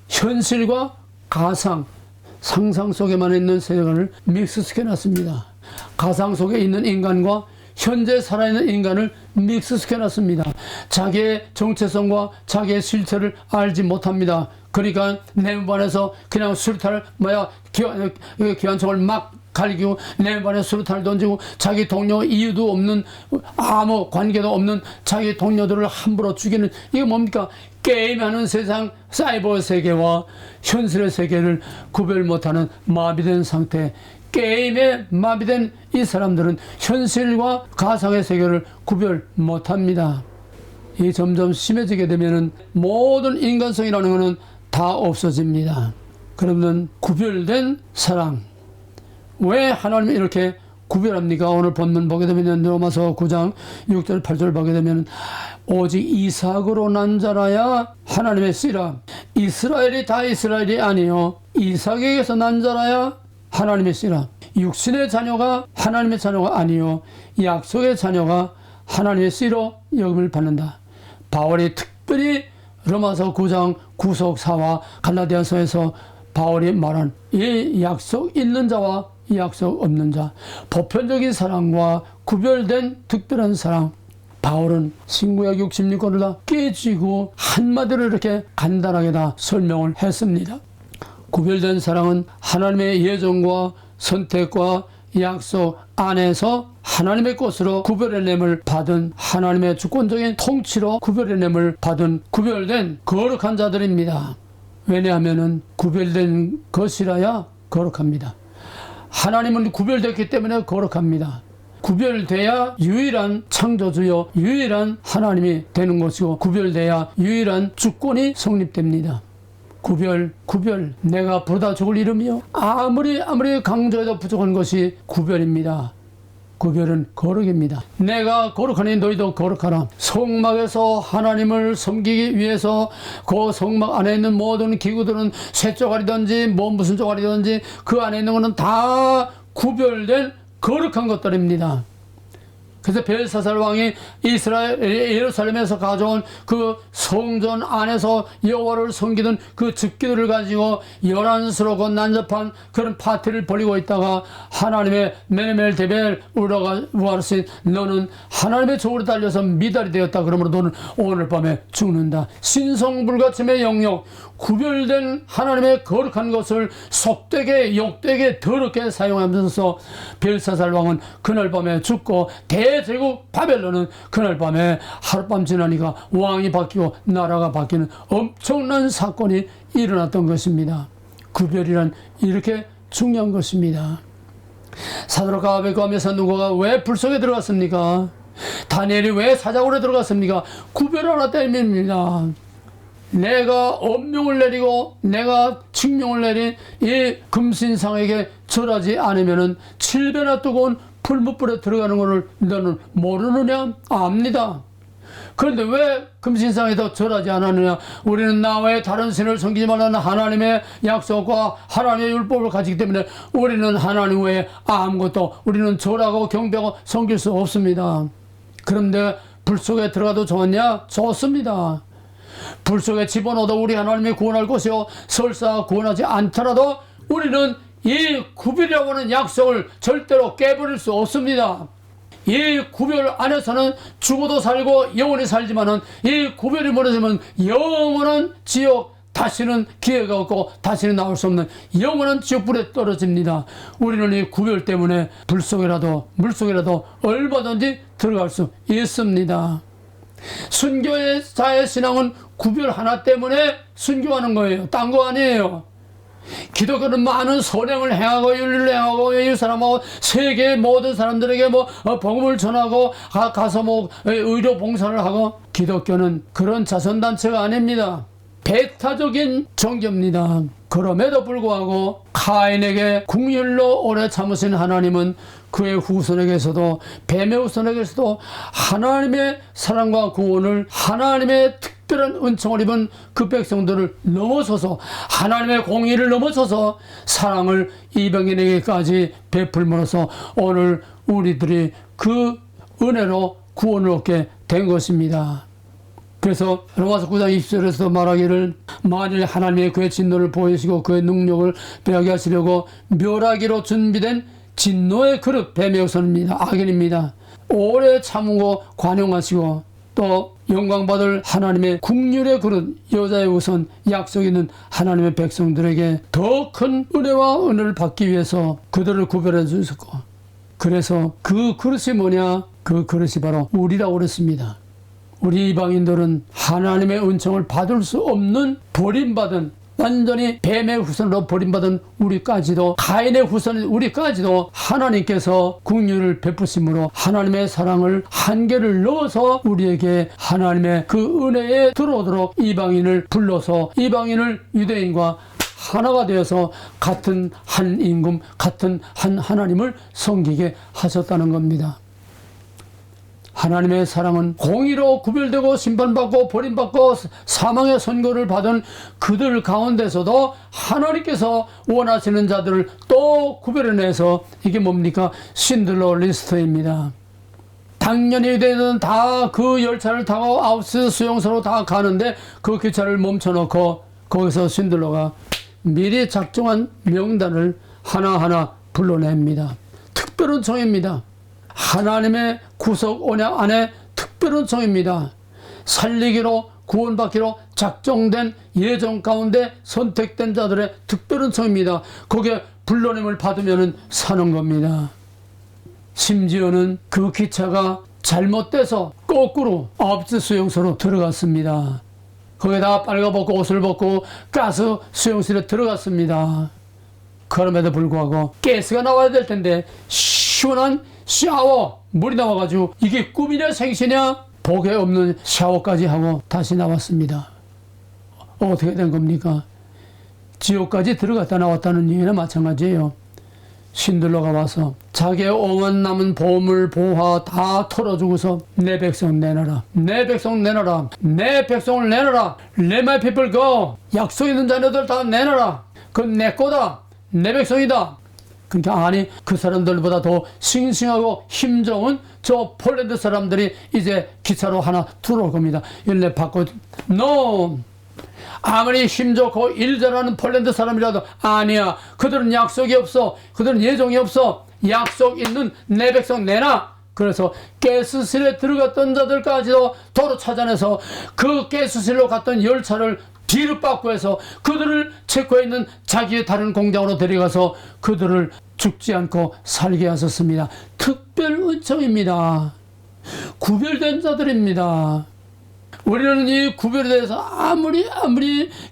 현실과 가상, 상상 속에만 있는 세계를 믹스시켜 놨습니다. 가상 속에 있는 인간과 현재 살아있는 인간을 믹스시켜 놨습니다. 자기의 정체성과 자기의 실체를 알지 못합니다. 그러니까 내무반에서 그냥 술탄을 기관총을 막 갈기고 내 발에 수류탄을 던지고 자기 동료 이유도 없는 아무 관계도 없는 자기 동료들을 함부로 죽이는 이게 뭡니까? 게임하는 세상 사이버 세계와 현실의 세계를 구별 못하는 마비된 상태. 게임에 마비된 이 사람들은 현실과 가상의 세계를 구별 못합니다. 이 점점 심해지게 되면은 모든 인간성이라는 것은 다 없어집니다. 그러면 구별된 사랑. 왜 하나님이 이렇게 구별합니까? 오늘 본문 보게 되면 로마서 9장 6절 8절 보게 되면 오직 이삭으로 난 자라야 하나님의 씨라. 이스라엘이 다 이스라엘이 아니요 이삭에게서 난 자라야 하나님의 씨라. 육신의 자녀가 하나님의 자녀가 아니요 약속의 자녀가 하나님의 씨로 여김을 받는다. 바울이 특별히 로마서 9장 구속 4와 갈라디아서에서 바울이 말한 이 약속 있는 자와 이 약속 없는 자, 보편적인 사랑과 구별된 특별한 사랑. 바울은 신구약 66권을 다 깨지고 한마디로 이렇게 간단하게 다 설명을 했습니다. 구별된 사랑은 하나님의 예정과 선택과 약속 안에서 하나님의 것으로 구별해냄을 받은 하나님의 주권적인 통치로 구별해냄을 받은 구별된 거룩한 자들입니다. 왜냐하면 구별된 것이라야 거룩합니다. 하나님은 구별됐기 때문에 거룩합니다. 구별돼야 유일한 창조주요 유일한 하나님이 되는 것이고 구별돼야 유일한 주권이 성립됩니다. 구별 내가 부르다 죽을 이름이요 아무리 강조해도 부족한 것이 구별입니다. 구별은 거룩입니다. 내가 거룩하니 너희도 거룩하라. 성막에서 하나님을 섬기기 위해서 그 성막 안에 있는 모든 기구들은 쇠 쪼가리든지 무슨 쪼가리든지 그 안에 있는 것은 다 구별된 거룩한 것들입니다. 그래서 벨사살 왕이 예루살렘에서 가져온 그 성전 안에서 여호와를 섬기던 그 즉기들을 가지고 요란스럽고 난잡한 그런 파티를 벌이고 있다가 하나님의 메네멜 데벨 우라가우아르신 너는 하나님의 조울에 달려서 미달이 되었다. 그러므로 너는 오늘 밤에 죽는다. 신성불가침의 영역, 구별된 하나님의 거룩한 것을 속되게 욕되게 더럽게 사용하면서 벨사살 왕은 그날 밤에 죽고 대제국 바벨론은 그날 밤에 하룻밤 지나니까 왕이 바뀌고 나라가 바뀌는 엄청난 사건이 일어났던 것입니다. 구별이란 이렇게 중요한 것입니다. 사드락과 아벳과 메사누고가 왜 불 속에 들어갔습니까? 다니엘이 왜 사자굴에 들어갔습니까? 구별 하나 때문입니다. 내가 엄명을 내리고 내가 칙명을 내린 이 금신상에게 절하지 않으면은 7배나 뜨거운 풀무불에 들어가는 것을 너는 모르느냐? 압니다. 그런데 왜 금신상에도 절하지 않았느냐? 우리는 나와의 다른 신을 섬기지 말라는 하나님의 약속과 하나님의 율법을 가지기 때문에 우리는 하나님 외에 아무것도 우리는 절하고 경배하고 섬길 수 없습니다. 그런데 불 속에 들어가도 좋았냐? 좋습니다. 불 속에 집어넣어도 우리 하나님이 구원할 것이요 설사 구원하지 않더라도 우리는 이 구별이라고 하는 약속을 절대로 깨버릴 수 없습니다. 이 구별 안에서는 죽어도 살고 영원히 살지만은 이 구별이 무너지면 영원한 지옥, 다시는 기회가 없고 다시는 나올 수 없는 영원한 지옥불에 떨어집니다. 우리는 이 구별 때문에 불 속이라도 물 속이라도 얼마든지 들어갈 수 있습니다. 순교자의 신앙은 구별 하나 때문에 순교하는 거예요. 딴 거 아니에요. 기독교는 많은 선행을 행하고 윤리를 행하고 이 사람하고 세계의 모든 사람들에게 복음을 전하고 가서 의료 봉사를 하고, 기독교는 그런 자선단체가 아닙니다. 배타적인 종교입니다. 그럼에도 불구하고 카인에게 국률로 오래 참으신 하나님은 그의 후손에게서도 뱀의 후손에게서도 하나님의 사랑과 구원을, 하나님의 특별한 은총을 입은 그 백성들을 넘어서서, 하나님의 공의를 넘어서서 사랑을 이방인에게까지 베풀므로써 오늘 우리들이 그 은혜로 구원을 얻게 된 것입니다. 그래서 로마서 9장 20절에서 말하기를, 만일 하나님의 그의 진노를 보이시고 그의 능력을 배하게 하시려고 멸하기로 준비된 진노의 그릇, 뱀의 후손입니다. 악인입니다. 오래 참고 관용하시고 또 영광받을 하나님의 국률의 그릇, 여자의 우선 약속 있는 하나님의 백성들에게 더 큰 은혜와 은혜를 받기 위해서 그들을 구별해 주셨고, 그래서 그 그릇이 뭐냐? 그 그릇이 바로 우리라고 그랬습니다. 우리 이방인들은 하나님의 은총을 받을 수 없는 버림받은, 완전히 뱀의 후손으로 버림받은 우리까지도, 가인의 후손인 우리까지도 하나님께서 긍휼을 베푸심으로 하나님의 사랑을 한계를 넣어서 우리에게 하나님의 그 은혜에 들어오도록 이방인을 불러서 이방인을 유대인과 하나가 되어서 같은 한 임금, 같은 한 하나님을 섬기게 하셨다는 겁니다. 하나님의 사랑은 공의로 구별되고 심판받고 버림받고 사망의 선고를 받은 그들 가운데서도 하나님께서 원하시는 자들을 또 구별해내서, 이게 뭡니까? 신들러 리스트입니다. 당연히 유대인들은 다 그 열차를 타고 아우스 수용소로 다 가는데 그 기차를 멈춰놓고 거기서 신들러가 미리 작정한 명단을 하나하나 불러냅니다. 특별한 청입니다. 하나님의 구속 언약 안에 특별한 청입니다. 살리기로 구원받기로 작정된 예정 가운데 선택된 자들의 특별한 청입니다. 거기에 불러냄을 받으면 사는 겁니다. 심지어는 그 기차가 잘못돼서 거꾸로 아홉스 수용소로 들어갔습니다. 거기다가 빨가벗고 옷을 벗고 가스 수용실에 들어갔습니다. 그럼에도 불구하고 가스가 나와야 될 텐데 시원한 샤워 물이 나와가지고 이게 꿈이냐 생시냐 복에 없는 샤워까지 하고 다시 나왔습니다. 어떻게 된 겁니까? 지옥까지 들어갔다 나왔다는 얘기나 마찬가지예요. 신들러가 와서 자기의 오만 남은 보물 보화 다 털어주고서 내 백성 내놔라, 내 백성 내놔라, 내 백성을 내놔라, Let my people go. 약속 있는 자녀들 다 내놔라. 그건 내 거다, 내 백성이다. 그러니까 아니, 그 사람들보다 더 싱싱하고 힘 좋은 저 폴란드 사람들이 이제 기차로 하나 들어올 겁니다. 연례 받고 No. 아무리 힘 좋고 일 잘하는 폴란드 사람이라도 아니야. 그들은 약속이 없어. 그들은 예정이 없어. 약속 있는 내 백성 내놔. 그래서 가스실에 들어갔던 자들까지도 도로 찾아내서 그 가스실로 갔던 열차를 뒤로 바꾸어서 그들을 체코에 있는 자기의 다른 공장으로 데려가서 그들을 죽지 않고 살게 하셨습니다. 특별 은총입니다. 구별된 자들입니다. 우리는 이 구별에 대해서 아무리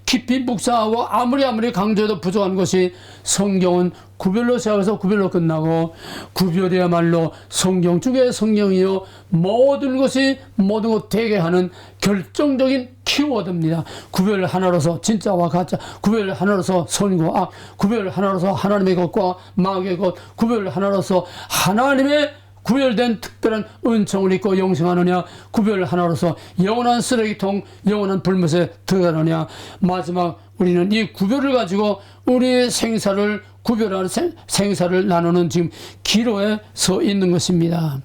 깊이 묵상하고 아무리 강조해도 부족한 것이, 성경은 구별로 시작해서 구별로 끝나고 구별이야말로 성경 중에 성경이요 모든 것 되게 하는 결정적인 키워드입니다. 구별 하나로서 진짜와 가짜, 구별 하나로서 선과 악, 구별 하나로서 하나님의 것과 마귀의 것, 구별 하나로서 하나님의 구별된 특별한 은총을 입고 영생하느냐, 구별 하나로서 영원한 쓰레기통, 영원한 불못에 들어가느냐. 마지막 우리는 이 구별을 가지고 우리의 생사를 구별하는 생사를 나누는 지금 기로에 서 있는 것입니다.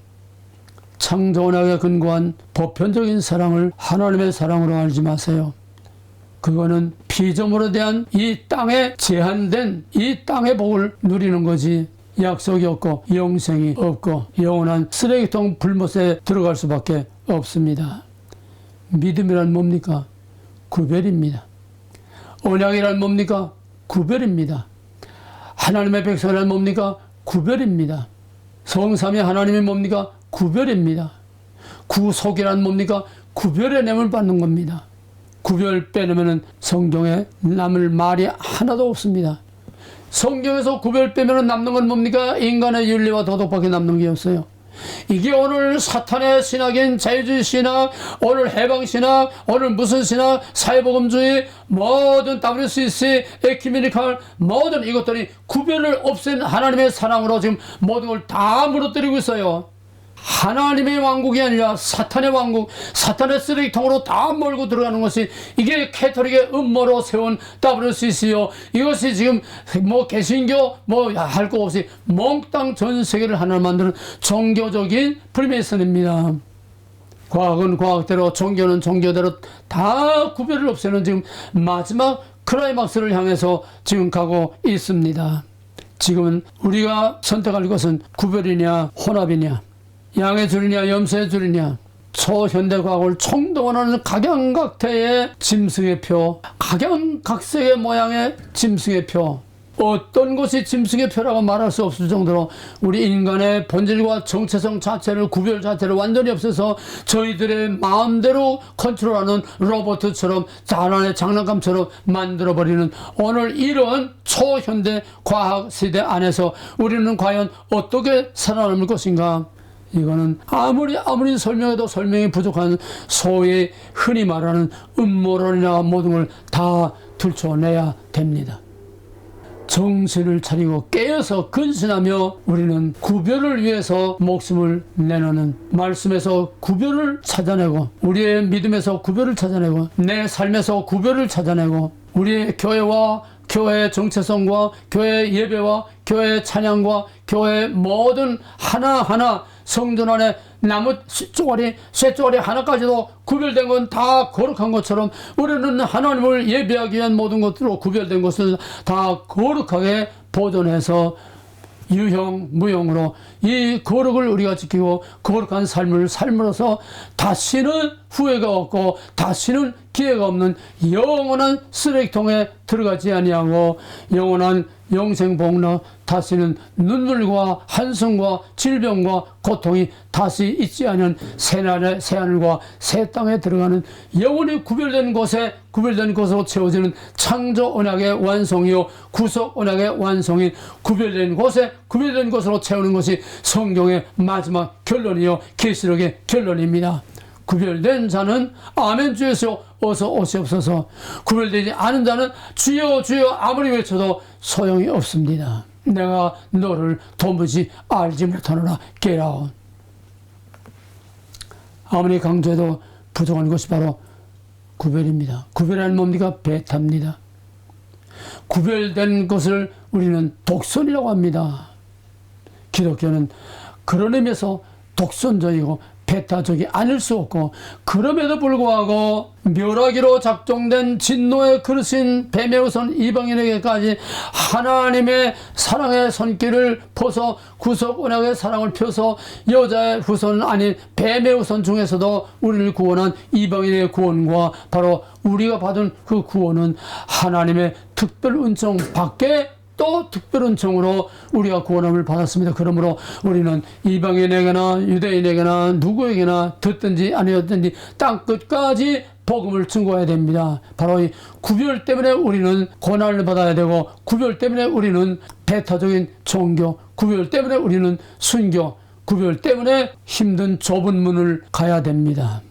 창조 언약에 근거한 보편적인 사랑을 하나님의 사랑으로 알지 마세요. 그거는 피조물에 대한 이 땅에 제한된 이 땅의 복을 누리는 거지, 약속이 없고 영생이 없고 영원한 쓰레기통 불못에 들어갈 수밖에 없습니다. 믿음이란 뭡니까? 구별입니다. 언약이란 뭡니까? 구별입니다. 하나님의 백성이란 뭡니까? 구별입니다. 성삼위 하나님이 뭡니까? 구별입니다. 구속이란 뭡니까? 구별의 냄을 받는 겁니다. 구별 빼내면 성경에 남을 말이 하나도 없습니다. 성경에서 구별 빼면 남는 건 뭡니까? 인간의 윤리와 도덕밖에 남는 게 없어요. 이게 오늘 사탄의 신학인 자유주의 신학, 오늘 해방 신학, 오늘 무슨 신학, 사회복음주의, 모든 WCC, 에큐메니칼, 모든 이것들이 구별을 없앤 하나님의 사랑으로 지금 모든 걸 다 무너뜨리고 있어요. 하나님의 왕국이 아니라 사탄의 왕국, 사탄의 쓰레기통으로 다 몰고 들어가는 것이, 이게 캐톨릭의 음모로 세운 WCC요. 이것이 지금 개신교 할 거 없이 몽땅 전 세계를 하나 만드는 종교적인 프리메이슨입니다. 과학은 과학대로, 종교는 종교대로 다 구별을 없애는 지금 마지막 클라이막스를 향해서 지금 가고 있습니다. 지금은 우리가 선택할 것은 구별이냐 혼합이냐, 양의 줄이냐 염소의 줄이냐, 초현대과학을 총동원하는 각양각태의 짐승의 표, 각양각색의 모양의 짐승의 표, 어떤 것이 짐승의 표라고 말할 수 없을 정도로 우리 인간의 본질과 정체성 자체를, 구별 자체를 완전히 없애서 저희들의 마음대로 컨트롤하는 로봇처럼, 자난의 장난감처럼 만들어버리는 오늘 이런 초현대 과학 시대 안에서 우리는 과연 어떻게 살아남을 것인가? 이거는 아무리 설명해도 설명이 부족한 소위 흔히 말하는 음모론이나 모든 걸 다 들춰내야 됩니다. 정신을 차리고 깨어서 근신하며 우리는 구별을 위해서 목숨을 내놓는, 말씀에서 구별을 찾아내고, 우리의 믿음에서 구별을 찾아내고, 내 삶에서 구별을 찾아내고, 우리의 교회와 교회의 정체성과 교회의 예배와 교회의 찬양과 교회의 모든 하나하나 성전 안에 나무 쪼가리, 쇠쪼가리 하나까지도 구별된 건 다 거룩한 것처럼 우리는 하나님을 예배하기 위한 모든 것들로 구별된 것을 다 거룩하게 보존해서 유형, 무형으로 이 거룩을 우리가 지키고 거룩한 삶을 삶으로써 다시는 후회가 없고 다시는 기회가 없는 영원한 쓰레기통에 들어가지 아니하고 영원한 영생복락, 다시는 눈물과 한숨과 질병과 고통이 다시 있지 않은 새하늘과 새 땅에 들어가는 영원히 구별된 곳으로 채워지는 창조 언약의 완성이요 구속 언약의 완성인 구별된 곳으로 채우는 것이 성경의 마지막 결론이요 계시록의 결론입니다. 구별된 자는 아멘 주여서 어서 오시옵소서. 구별되지 않은 자는 주여 주여 아무리 외쳐도 소용이 없습니다. 내가 너를 도무지 알지 못하노라. 깨라온. 아무리 강조해도 부족한 것이 바로 구별입니다. 구별하는 뭡니까? 베타입니다. 구별된 것을 우리는 독선이라고 합니다. 기독교는 그런 의미에서 독선적이고 베타적이 아닐 수 없고, 그럼에도 불구하고 멸하기로 작정된 진노의 그릇인 뱀의 후손 이방인에게까지 하나님의 사랑의 손길을 퍼서 구속 언약의 사랑을 펴서 여자의 후손 아닌 뱀의 후손 중에서도 우리를 구원한 이방인의 구원과 바로 우리가 받은 그 구원은 하나님의 특별 은총 밖에 또 특별 은총으로 우리가 구원함을 받았습니다. 그러므로 우리는 이방인에게나 유대인에게나 누구에게나 듣든지 아니었든지 땅끝까지 복음을 증거해야 됩니다. 바로 이 구별 때문에 우리는 고난을 받아야 되고, 구별 때문에 우리는 배타적인 종교, 구별 때문에 우리는 순교, 구별 때문에 힘든 좁은 문을 가야 됩니다.